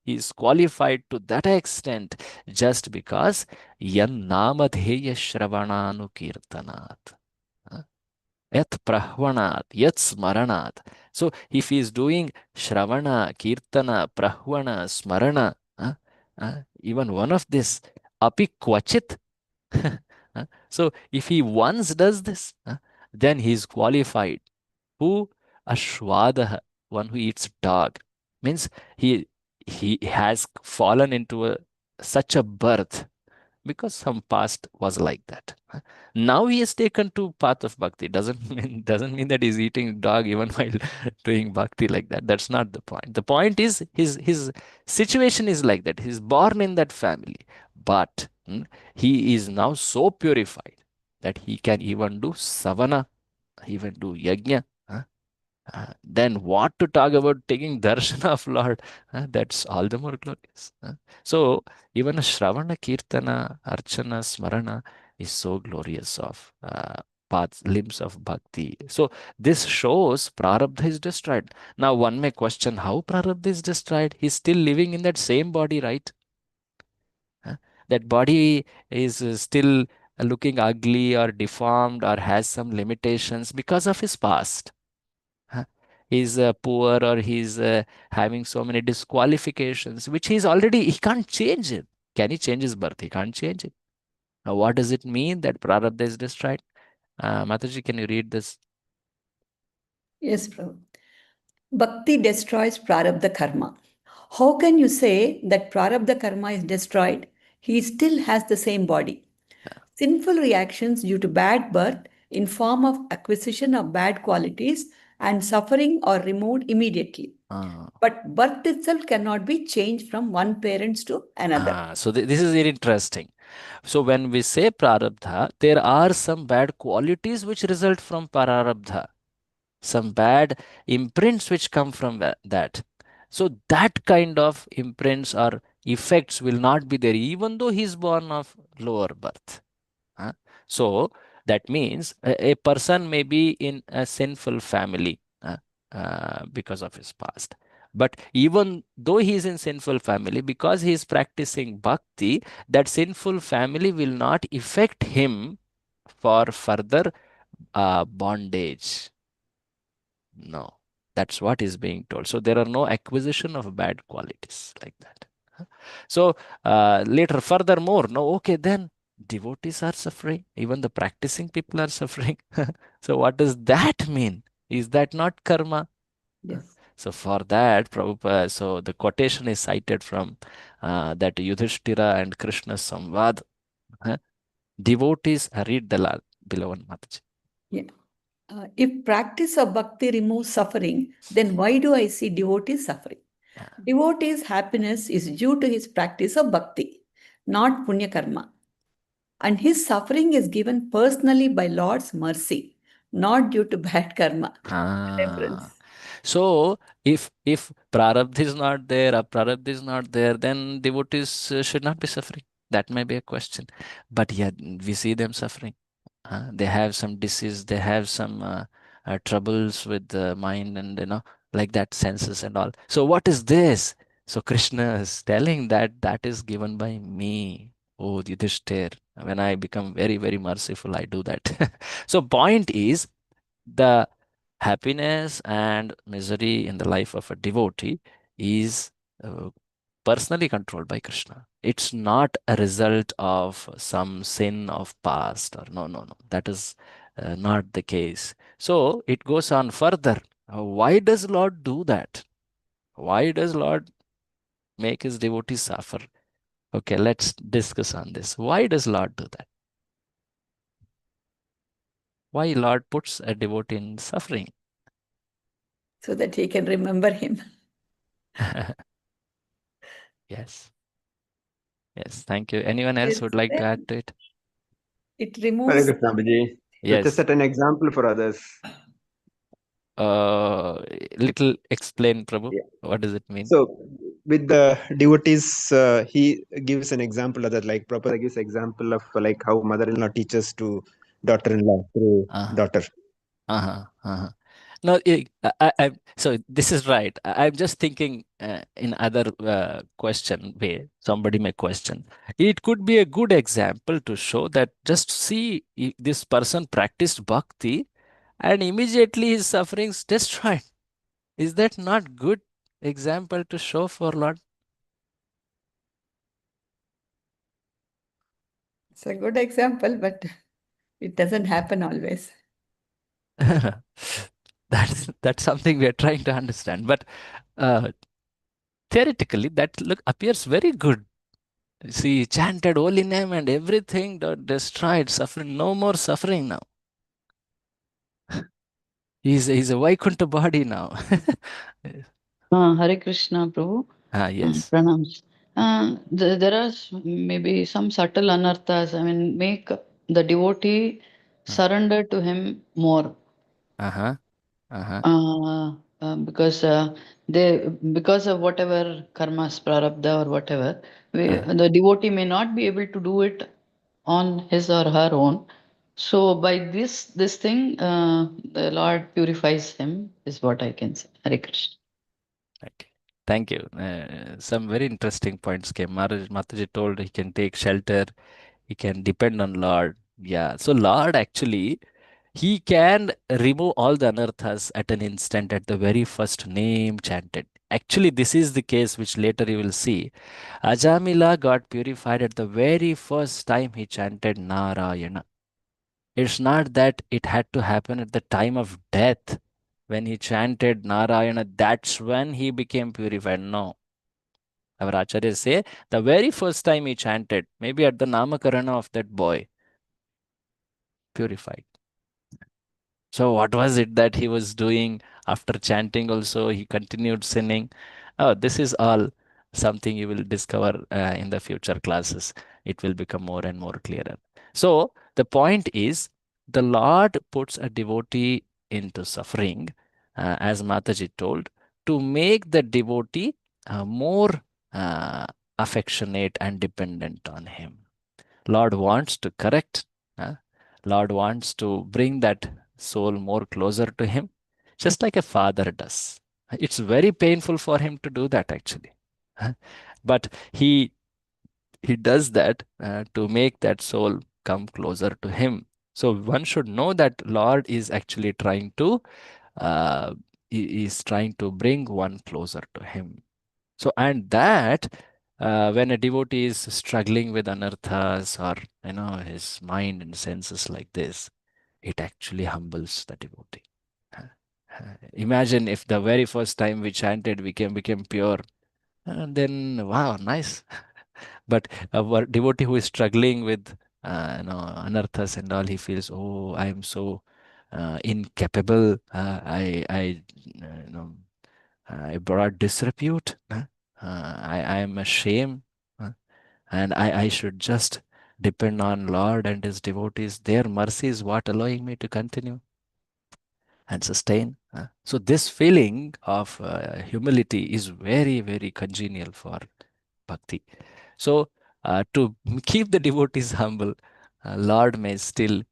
He is qualified to that extent just because yan namadheya shravananukirtanat. Yat prahvanat, yat smaranat. So if he is doing shravana, kirtana, prahvana, smarana, even one of this, api kvachit. So if he once does this, then he is qualified. Who? Ashwadaha, one who eats dog. Means he has fallen into such a birth because some past was like that. Now he has taken to path of bhakti. Doesn't mean that he's eating dog even while doing bhakti like that. That's not the point. The point is his situation is like that. He's born in that family, but he is now so purified that he can even do savana, even do yajna. Then what to talk about taking darshan of Lord? That's all the more glorious. So even a Shravana, Kirtana, Archana, Smarana is so glorious of paths, limbs of bhakti. So this shows Prarabdha is destroyed. Now one may question how Prarabdha is destroyed. He's still living in that same body, right? That body is still looking ugly or deformed or has some limitations because of his past. He's poor or he's having so many disqualifications, which he can't change it. Can he change his birth? He can't change it. Now, what does it mean that Prarabdha is destroyed? Mataji, can you read this? Yes, Prabhu. Bhakti destroys prarabdha karma. How can you say that prarabdha karma is destroyed? He still has the same body. Sinful reactions due to bad birth in form of acquisition of bad qualities and suffering are removed immediately. But birth itself cannot be changed from one parent to another. So this is very interesting. So when we say prarabdha, there are some bad qualities which result from prarabdha, some bad imprints which come from that. So that kind of imprints or effects will not be there, even though he is born of lower birth. So that means a person may be in a sinful family because of his past. But even though he is in sinful family, because he is practicing bhakti, that sinful family will not affect him for further bondage. No, that's what is being told. So there are no acquisition of bad qualities like that. So later, furthermore, no, okay, then devotees are suffering. Even the practicing people are suffering. So what does that mean? Is that not karma? Yes. So for that, Prabhupada, so the quotation is cited from that Yudhishthira and Krishna Samvad. Devotees read the below one, Mataji. Yeah. If practice of bhakti removes suffering, then why do I see devotees suffering? Yeah. Devotee's happiness is due to his practice of bhakti, not punya karma. And his suffering is given personally by Lord's mercy, not due to bad karma. Reference. So if prarabdha is not there, aprarabdha is not there, then devotees should not be suffering. That may be a question. But yeah, we see them suffering. They have some disease, they have some troubles with the mind and like that, senses and all. So what is this? So Krishna is telling that that is given by me. Oh, Yudhishthir, when I become very, very merciful, I do that. So point is, the happiness and misery in the life of a devotee is personally controlled by Krishna. It's not a result of some sin of past, or no. That is not the case. So it goes on further. Why does Lord do that? Why does Lord make his devotees suffer? Okay, let's discuss on this. Why does Lord do that? Why Lord puts a devotee in suffering? So that he can remember him. Yes. Yes, thank you. Anyone else would like to add to it? It Hare removes. Krishna, Abhiji. So to Yes. set an example for others. Little explain, Prabhu. Yeah. What does it mean? So with the devotees, he gives an example of that, like Prabhupada gives example of like how mother-in-law teaches to daughter-in-law through Uh, daughter. uh-huh, uh-huh. No, so this is right. I'm just thinking in other question way. Somebody may question. It could be a good example to show that just see if this person practiced bhakti and immediately his sufferings destroyed. Is that not good example to show for Lord? It's a good example, but it doesn't happen always. That's something we are trying to understand. But theoretically, that look appears very good. See, chanted holy name and everything destroyed, suffering, no more suffering now. He's a Vaikuntha body now. Hare Krishna, Prabhu. Yes. Pranams. There are maybe some subtle anarthas. I mean, make the devotee surrender to him more. Uh-huh. Uh-huh. Because because of whatever karmas, prarabdha or whatever, the devotee may not be able to do it on his or her own. So by this thing, the Lord purifies him, is what I can say. Hare Krishna. Okay. Thank you. Some very interesting points came. Mataji told he can take shelter, he can depend on Lord. Yeah. So Lord actually, he can remove all the anarthas at an instant at the very first name chanted. Actually, this is the case which later you will see. Ajamila got purified at the very first time he chanted Narayana. It's not that it had to happen at the time of death. When he chanted Narayana, that's when he became purified. No. Our acharyas say the very first time he chanted, maybe at the Namakarana of that boy, purified. So what was it that he was doing after chanting also? He continued sinning. Oh, this is all something you will discover in the future classes. It will become more and more clearer. So the point is, the Lord puts a devotee into suffering, as Mataji told, to make the devotee more uh, affectionate and dependent on him. Lord wants to correct. Lord wants to bring that soul more closer to him, just like a father does. It's very painful for him to do that actually. But he does that to make that soul come closer to him. So one should know that Lord is actually trying to is trying to bring one closer to him. So, and that when a devotee is struggling with anarthas or his mind and senses like this, it actually humbles the devotee. Imagine if the very first time we chanted became pure, and then wow, nice. But a devotee who is struggling with anarthas and all, he feels, oh, I am so incapable. I brought disrepute. I am ashamed, and I should just depend on Lord and His devotees. Their mercy is what allowing me to continue and sustain. So this feeling of humility is very, very congenial for bhakti. So to keep the devotees humble, Lord may still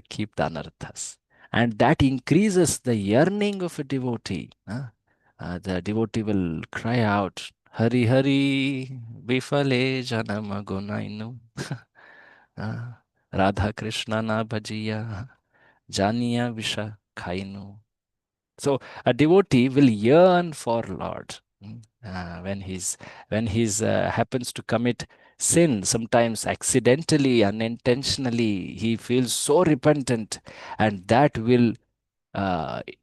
keep the anarthas. And that increases the yearning of a devotee. The devotee will cry out, Hari Hari, Bifale Janama Gunainu. Radha Krishna na bhajiya, Janiya Visha Khainu. So a devotee will yearn for Lord. When he's happens to commit sin, sometimes accidentally, unintentionally, he feels so repentant, and that will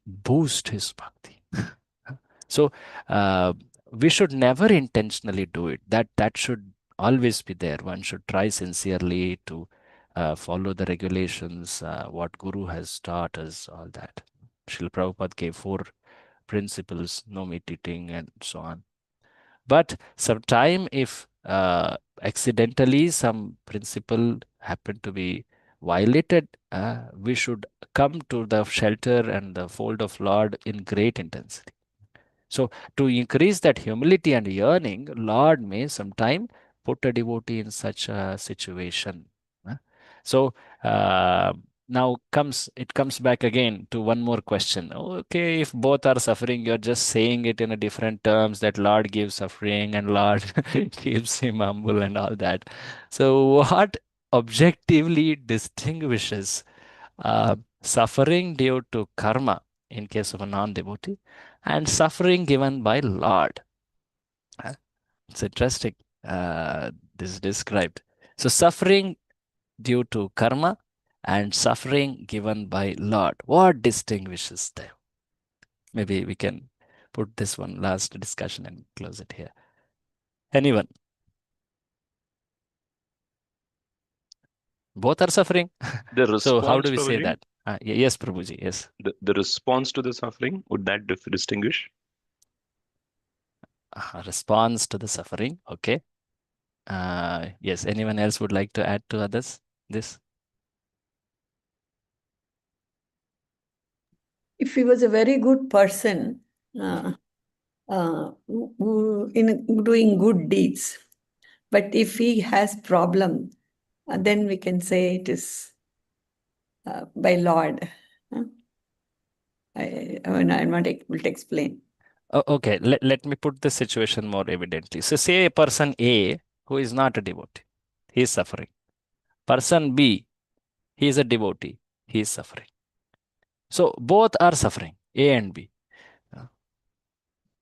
boost his bhakti. So we should never intentionally do it. That should always be there. One should try sincerely to follow the regulations, what Guru has taught us, all that. Srila Prabhupada gave 4 principles, no meat eating, and so on. But sometime if accidentally some principle happen to be violated, we should come to the shelter and the fold of Lord in great intensity. So to increase that humility and yearning, Lord may sometime put a devotee in such a situation. So now it comes back again to one more question. Okay, if both are suffering, you're just saying it in a different terms that Lord gives suffering and Lord keeps him humble and all that. So what objectively distinguishes suffering due to karma in case of a non-devotee and suffering given by Lord? It's interesting. This is described. So suffering due to karma and suffering given by Lord. What distinguishes them? Maybe we can put this one last discussion and close it here. Anyone? Both are suffering. The So how response, do we say Prabhuji, that? Yes, Prabhuji, yes. the response to the suffering, would that distinguish? Response to the suffering. Okay. Yes, anyone else would like to add to others this? If he was a very good person in doing good deeds, but if he has problem, then we can say it is by Lord. I'm not able to explain. Okay, let me put the situation more evidently. So say a person A who is not a devotee, he is suffering. Person B, he is a devotee, he is suffering. So both are suffering, A and B,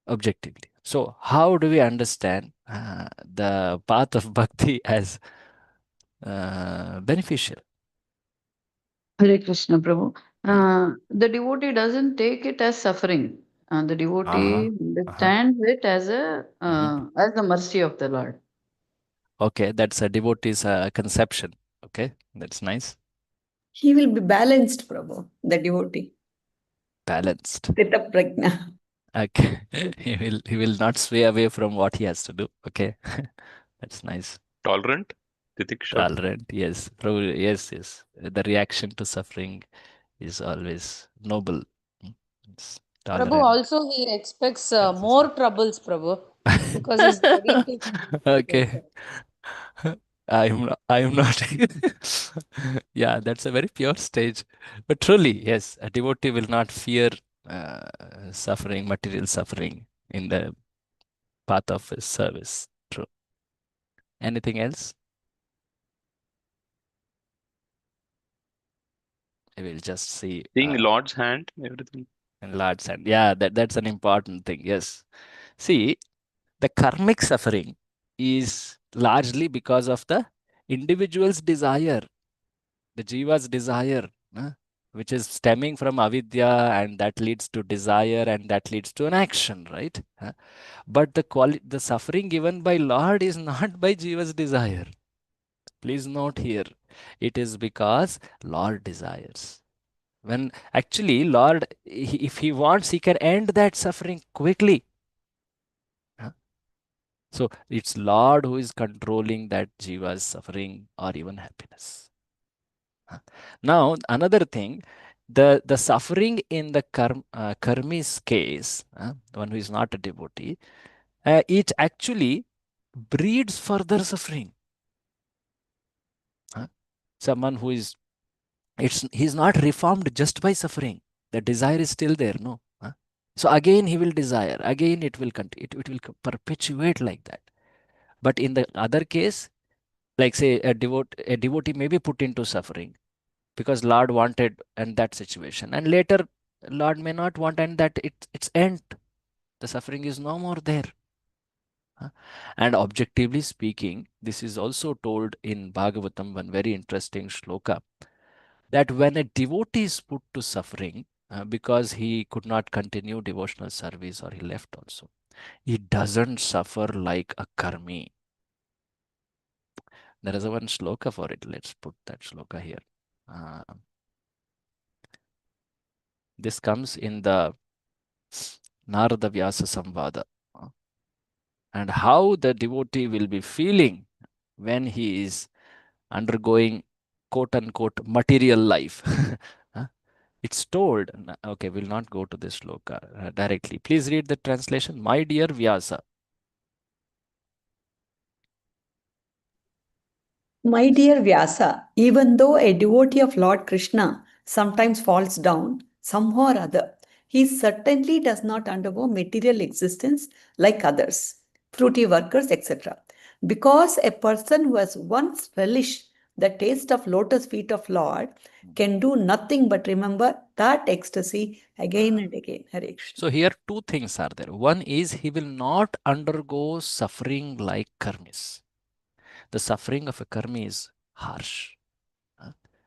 objectively. So how do we understand the path of bhakti as beneficial? Hare Krishna, Prabhu. The devotee doesn't take it as suffering. The devotee understands it as as the mercy of the Lord. Okay, that's a devotee's conception. Okay, that's nice. He will be balanced, Prabhu, the devotee. Balanced. Stita prajna. Okay, he will not sway away from what he has to do. Okay, that's nice. Tolerant? Titiksha? Tolerant, yes. Yes, yes. The reaction to suffering is always noble. It's Prabhu, tolerant. also he expects consistent. more troubles, Prabhu, because he's ready to. Okay. I am not. Yeah, that's a very pure stage. But truly, yes, a devotee will not fear suffering, material suffering in the path of his service. True. Anything else? I will just see. Seeing Lord's hand, everything. And Lord's hand. Yeah, that's an important thing. Yes. See, the karmic suffering is largely because of the individual's desire, the jiva's desire. which is stemming from avidya, and that leads to desire, and that leads to an action, right? But the suffering given by Lord is not by Jiva's desire. Please note here, it is because Lord desires. When actually Lord, if he wants, he can end that suffering quickly. So it's Lord who is controlling that Jiva's suffering or even happiness. Now, another thing, the suffering in the karmi's case, the one who is not a devotee, it actually breeds further suffering. Someone who is, he's not reformed just by suffering. The desire is still there, no? So again he will desire, again it will continue, it will perpetuate like that. But in the other case, like say a devotee may be put into suffering because Lord wanted and that situation, and later Lord may not want, and that it's end. The suffering is no more there. And objectively speaking, this is also told in Bhagavatam, one very interesting shloka, that when a devotee is put to suffering because he could not continue devotional service or he left also, he doesn't suffer like a karmi. There is a one shloka for it. Let's put that shloka here. This comes in the Narada Vyasa Samvada. And how the devotee will be feeling when he is undergoing quote unquote material life. It's told, okay, we'll not go to this shloka directly. Please read the translation. My dear Vyasa. My dear Vyasa, even though a devotee of Lord Krishna sometimes falls down, somehow or other, he certainly does not undergo material existence like others, fruity workers, etc. Because a person who has once relished the taste of lotus feet of Lord can do nothing but remember that ecstasy again and again. Hare Krishna. So here two things are there. One is he will not undergo suffering like karmis. The suffering of a karmi is harsh.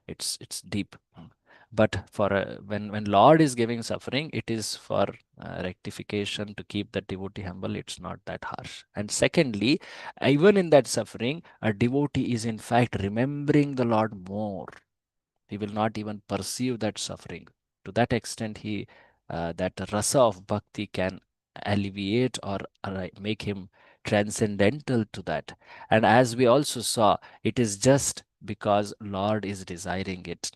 It's deep. But for when Lord is giving suffering, it is for rectification, to keep the devotee humble. It's not that harsh. And secondly, even in that suffering, a devotee is in fact remembering the Lord more. He will not even perceive that suffering. To that extent, that rasa of bhakti can alleviate or make him transcendental to that. And as we also saw, it is just because Lord is desiring it.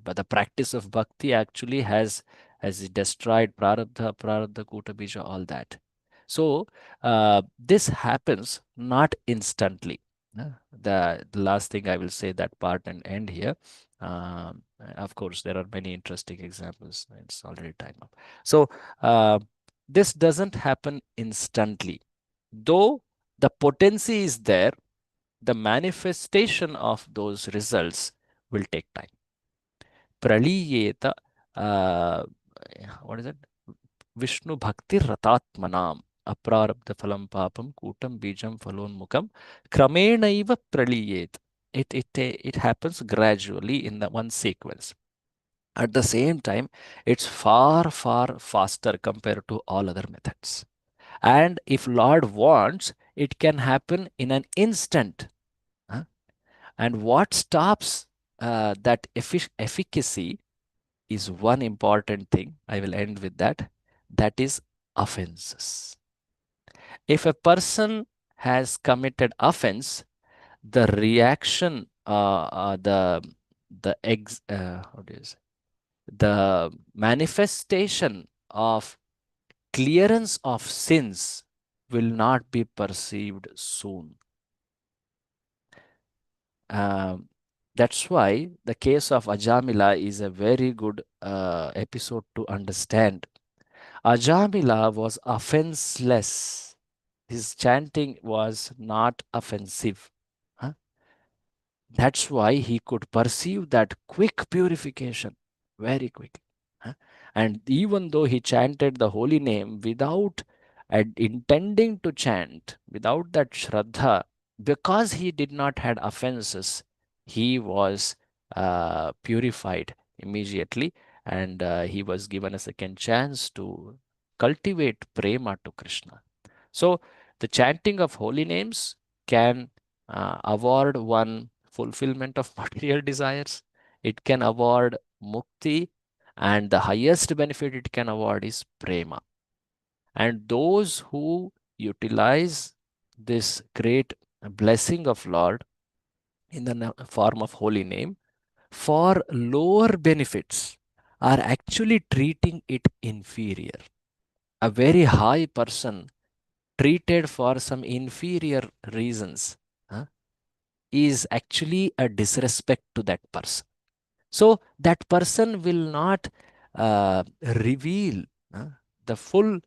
But the practice of bhakti actually has destroyed prarabdha, kuta bija, all that. So this happens not instantly. The last thing I will say that part and end here. Of course, there are many interesting examples. It's already time up. So this doesn't happen instantly, though the potency is there. The manifestation of those results will take time. Praliyeta, what is it? Vishnu Bhakti Ratatmanam Aprarabdha Phalam Papam Kutam Bijam Phalonmukam Kramenaiva Praliyet. It happens gradually in the one sequence. At the same time, it's far, far faster compared to all other methods. And if Lord wants, it can happen in an instant. And what stops that efficacy is one important thing. I will end with that. That is offenses. If a person has committed offense, the reaction, what is the manifestation of clearance of sins will not be perceived soon. That's why the case of Ajamila is a very good episode to understand. Ajamila was offenseless. His chanting was not offensive. That's why he could perceive that quick purification very quickly. And even though he chanted the holy name without intending to chant, without that shraddha, because he did not had offenses, he was purified immediately, and he was given a second chance to cultivate prema to Krishna. So the chanting of holy names can award one fulfillment of material desires. It can award mukti, and the highest benefit it can award is prema. And those who utilize this great blessing of Lord in the form of holy name for lower benefits are actually treating it inferior. A very high person treated for some inferior reasons is actually a disrespect to that person. So that person will not reveal the full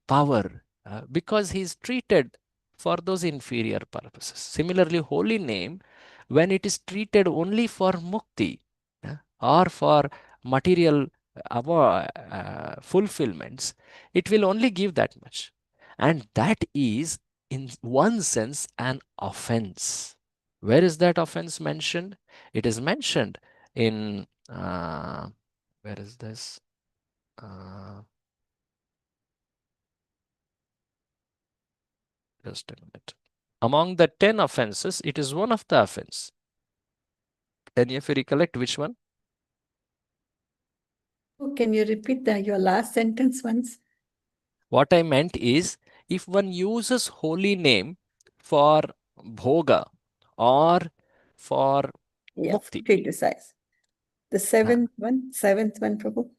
power because he is treated for those inferior purposes. Similarly, holy name, when it is treated only for mukti or for material fulfillments, it will only give that much. And that is, in one sense, an offense. Where is that offense mentioned? It is mentioned in, where is this? Just a minute. Among the 10 offenses, it is one of the offense. Any of you recollect which one? Can you repeat your last sentence once? What I meant is, if one uses holy name for bhoga or for Yeah, mukti. fruity desires. The seventh one, Prabhu.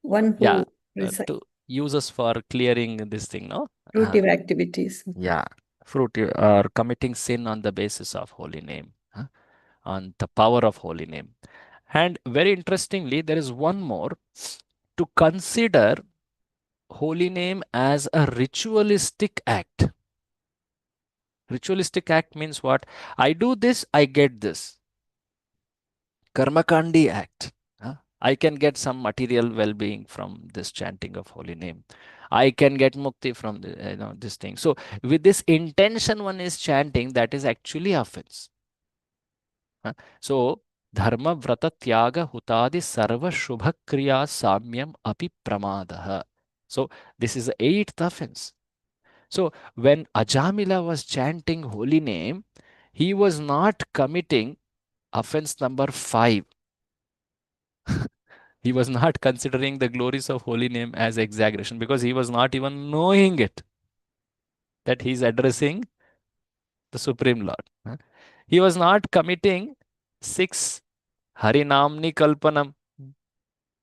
One who Yeah, recites to uses for clearing this thing, no? fruitive activities. Yeah, fruity or committing sin on the basis of holy name, on the power of holy name. And very interestingly, there is one more, to consider holy name as a ritualistic act. Ritualistic act means what? I do this, I get this. Karmakandi act. I can get some material well-being from this chanting of holy name. I can get mukti from this thing. So with this intention one is chanting, that is actually offense. So dharma vrata tyaga hutadi sarva shubha kriya samyam api pramadah. So this is the 8th offense. So when Ajamila was chanting holy name, he was not committing offense number 5. He was not considering the glories of holy name as exaggeration because he was not even knowing it, that he is addressing the Supreme Lord. He was not committing 6 Harinamni Kalpanam.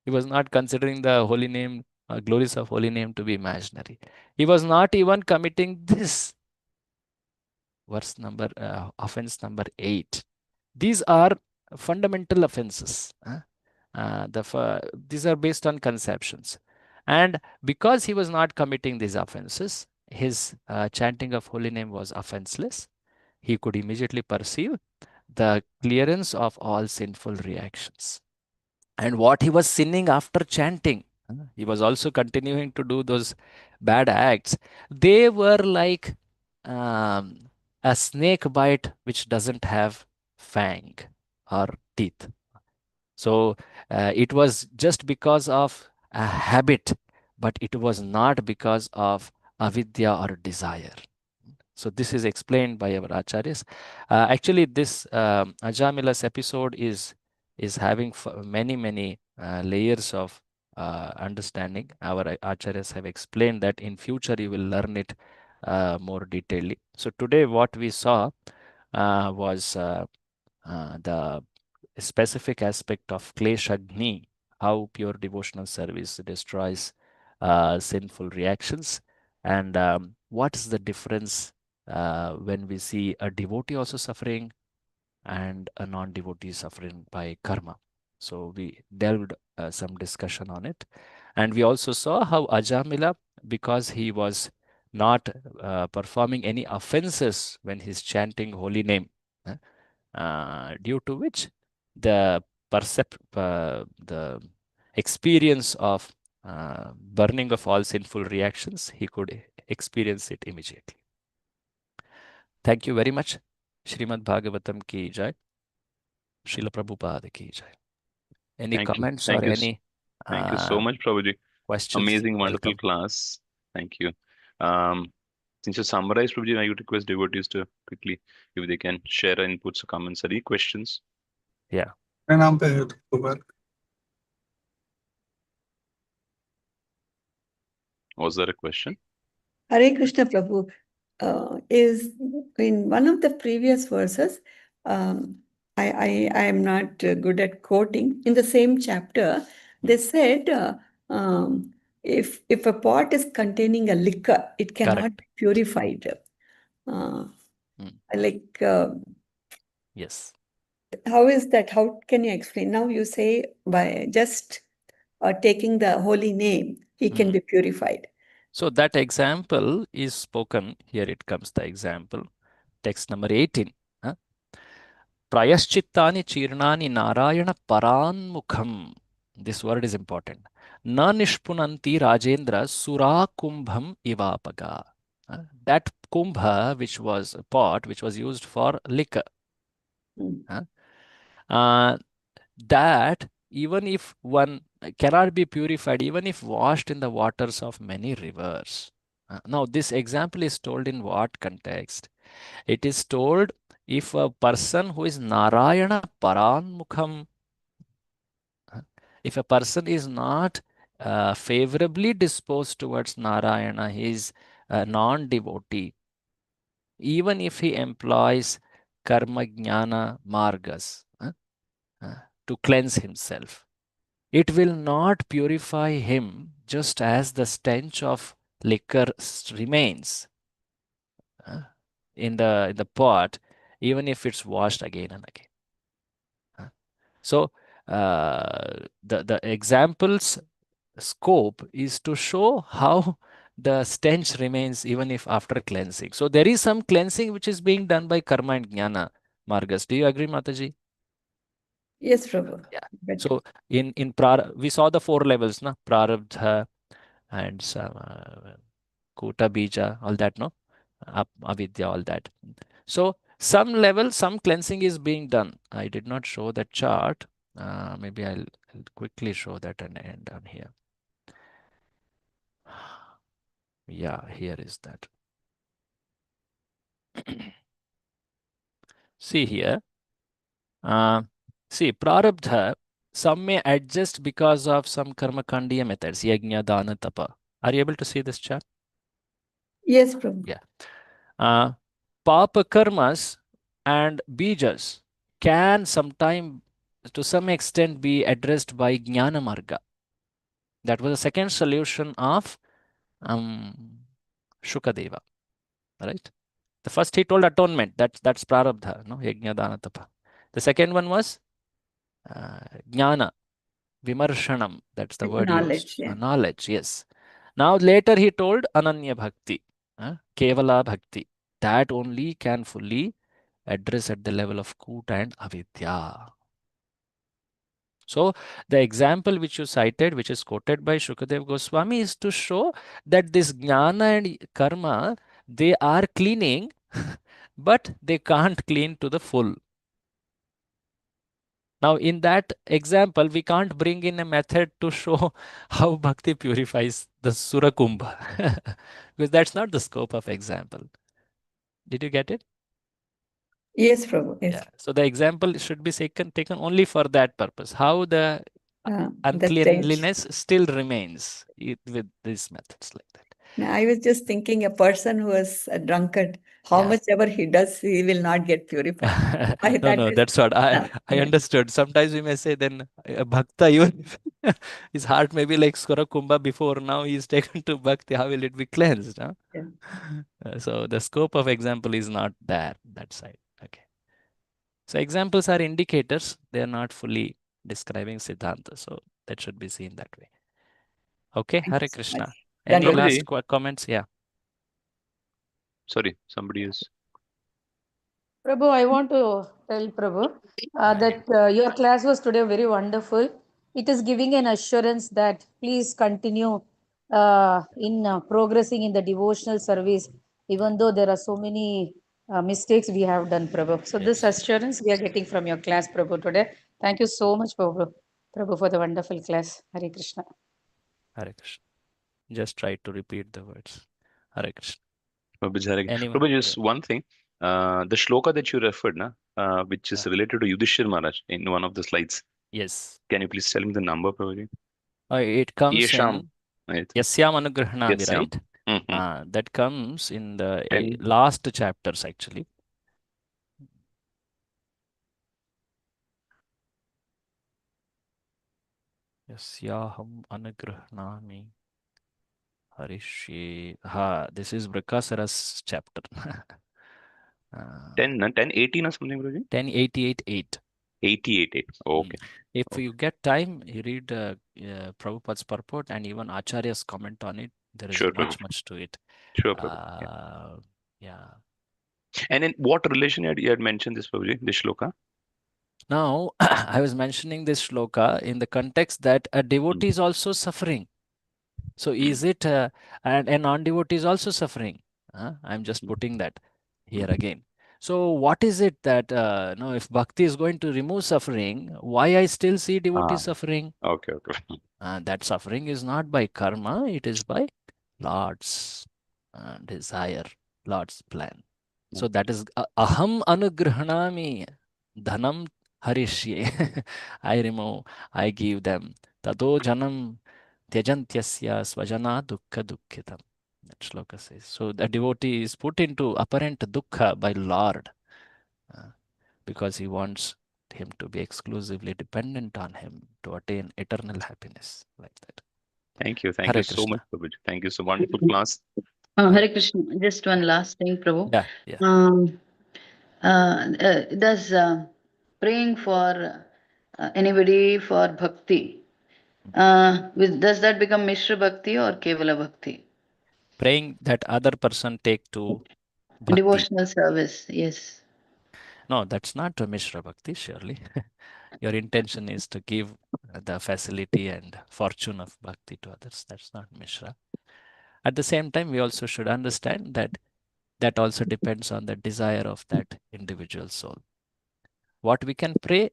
He was not considering the holy name, glories of holy name to be imaginary. He was not even committing this offense number 8. These are fundamental offenses. These are based on conceptions. And because he was not committing these offenses, his chanting of holy name was offenseless. He could immediately perceive the clearance of all sinful reactions. And what he was sinning after chanting, he was also continuing to do those bad acts. They were like a snake bite which doesn't have fang or teeth. So it was just because of a habit, but it was not because of avidya or desire. So this is explained by our acharyas. Actually, this Ajamila's episode is having many layers of understanding. Our acharyas have explained that in future you will learn it more detailedly. So today what we saw was the specific aspect of kleshagni, how pure devotional service destroys sinful reactions, and what is the difference when we see a devotee also suffering and a non-devotee suffering by karma. So we delved some discussion on it. And we also saw how Ajamila, because he was not performing any offenses when he's chanting holy name, due to which the the experience of burning of all sinful reactions, he could experience it immediately. Thank you very much. Srimad Bhagavatam ki jai. Srila Prabhupada ki jai. Any Thank you. comments Thank or you. any Thank you so much, Prabhuji. questions? Amazing, wonderful Welcome. class. Thank you. Since you summarized, Prabhuji, I would request devotees to quickly, if they can share inputs or comments, any questions. Yeah. Was there a question? Hare Krishna Prabhu, is in one of the previous verses, I am not good at quoting. In the same chapter, they said, if a pot is containing a liquor, it cannot be purified. Like, Yes. how is that? How can you explain? Now you say by just taking the holy name, he can be purified. So that example is spoken. Here it comes the example. Text number 18. Prayaschittani chirnani narayana paranmukham. This word is important. Na nishpunanti rajendra sura kumbham ivapaga. That kumbha, which was a pot, which was used for liquor. That even if one cannot be purified, even if washed in the waters of many rivers. Now, this example is told in what context? It is told if a person who is Narayana Paranmukham, if a person is not favorably disposed towards Narayana, he is a non-devotee, even if he employs karma jnana margas to cleanse himself, it will not purify him, just as the stench of liquor remains in the pot, even if it's washed again and again. So the example's scope is to show how the stench remains even if after cleansing. So there is some cleansing which is being done by karma and jnana margas. Do you agree, Mataji? Yes, Prabhu. Yeah. So in we saw the 4 levels, na? Prarabdha and some Kuta Bija, all that, no? Avidya, all that. So some level, some cleansing is being done. I did not show that chart. Maybe I'll quickly show that and end on here. Yeah, here is that. See here. See, Prarabdha, some may adjust because of some karma kandiya methods, yajna, dana, tapa. Are you able to see this chart? Yes, Prabhu. Yeah. Papa karmas and bijas can sometime, to some extent, be addressed by jnana marga. That was the second solution of Shukadeva, right? The first he told atonement, that's prarabdha, no, yajna, dana, tapa. The second one was jnana, vimarshanam, that's the word Knowledge, used. yeah. Knowledge, yes. Now later he told ananya bhakti, kevala bhakti. That only can fully address at the level of Kuta and Avidya. So the example which you cited, which is quoted by Shukadev Goswami, is to show that this jnana and karma, they are cleaning, but they can't clean to the full. Now, in that example, we can't bring in a method to show how bhakti purifies the Surakumbha, because that's not the scope of example. Did you get it? Yes, Prabhu. Yes. Yeah. So the example should be taken only for that purpose. How the uncleanliness still remains with these methods like that. Now, I was just thinking a person who is a drunkard, how much ever he does, he will not get purified. No, that's what I understood. Sometimes we may say then bhakta, even his heart may be like Skurakumbha before, now he is taken to bhakti, how will it be cleansed? Huh? Yeah. So the scope of example is not there, that side. Okay. So examples are indicators, they are not fully describing Siddhanta. So that should be seen that way. Okay, Hare Krishna. Any last comments? Yeah. Sorry, somebody is. Prabhu, I want to tell Prabhu that your class was today very wonderful. It is giving an assurance that please continue in progressing in the devotional service, even though there are so many mistakes we have done, Prabhu. So this assurance we are getting from your class, Prabhu, today. Thank you so much, Prabhu. Prabhu, for the wonderful class. Hare Krishna. Hare Krishna. Just try to repeat the words. Hare Krishna. Prabhuji, Anyone? just one thing. The shloka that you referred, which is related to Yudhishthir Maharaj in one of the slides. Yes. Can you please tell me the number, Prabhuji? It comes Yesham. in Yasyam Anugrahanami, Yasyam. right? That comes in the 10. last chapters, actually. Yasyaham Anugrahanami Harishye. This is Brakasara's chapter. 1018 or something, Prabhuji? 1088.8. 88.8. Okay. If you get time, you read Prabhupada's purport and even Acharya's comment on it. There is Sure, much to it. Sure, Prabhuji. Yeah. And in what relation you had mentioned this, Prabhuji, this shloka? Now, I was mentioning this shloka in the context that a devotee is also suffering. So is it, and a non-devotee is also suffering? I'm just putting that here again. So what is it that, if bhakti is going to remove suffering, why I still see devotees suffering? Okay. That suffering is not by karma, it is by Lord's desire, Lord's plan. So that is aham anugrahanami dhanam harishye. I remove, I give them. Tado janam tyajantyasya svajana dukkha dukkhitam. That shloka says. So the devotee is put into apparent dukkha by Lord because he wants him to be exclusively dependent on him to attain eternal happiness, like that. Thank you. Thank Hare you so Krishna. much, Prabhuji. Thank you. So wonderful class. Hare Krishna. Just one last thing, Prabhu. Does praying for anybody for bhakti, does that become Mishra Bhakti or Kevala Bhakti? Praying that other person take to bhakti. Devotional service, yes. No, that's not a Mishra Bhakti, surely. Your intention is to give the facility and fortune of bhakti to others. That's not Mishra. At the same time, we also should understand that that also depends on the desire of that individual soul. What we can pray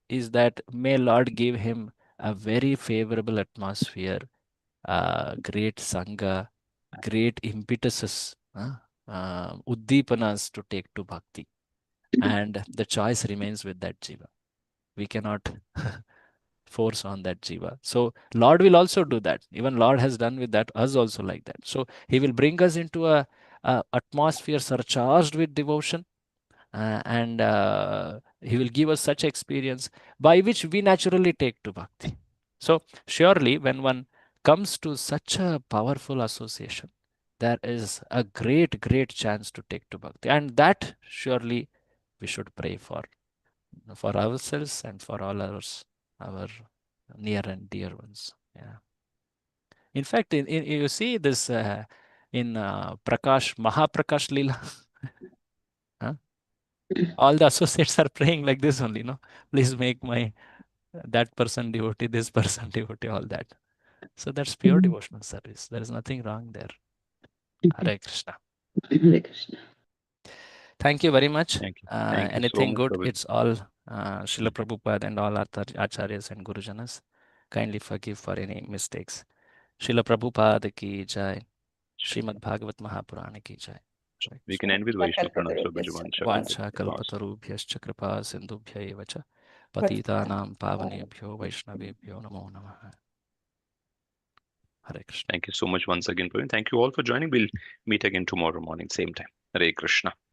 is that may Lord give him a very favorable atmosphere, great sangha, great impetuses, uddipanas to take to bhakti. And the choice remains with that jiva. We cannot force on that jiva. So Lord will also do that. Even Lord has done with that, us also like that. So he will bring us into a atmosphere surcharged with devotion, and he will give us such experience by which we naturally take to bhakti. So surely when one comes to such a powerful association, there is a great chance to take to bhakti, and that surely we should pray for ourselves and for all our near and dear ones. Yeah. In fact, you see this in Prakash Mahaprakash Lila. All the associates are praying like this only, no? Please make my that person devotee, this person devotee, all that. So that's pure devotional service. There is nothing wrong there. Hare Krishna. Hare Krishna. Thank you very much. Thank you. Thank you Anything so much, good? Prabhuji. It's all Srila Prabhupada and all Acharyas and Gurujanas. Kindly forgive for any mistakes. Srila Prabhupada ki jai. Srimad Bhagavat Mahapurana ki jai. We can end with Vaishnav Pranam, Prabhuji. Vancha kalpatarubhyascha kripa sindhubhya eva cha patitanam pavanebhyo vaishnavebhyo namo namaha. Hare Krishna. Thank you so much once again, Prabhuji. Thank you all for joining. We'll meet again tomorrow morning, same time. Hare Krishna.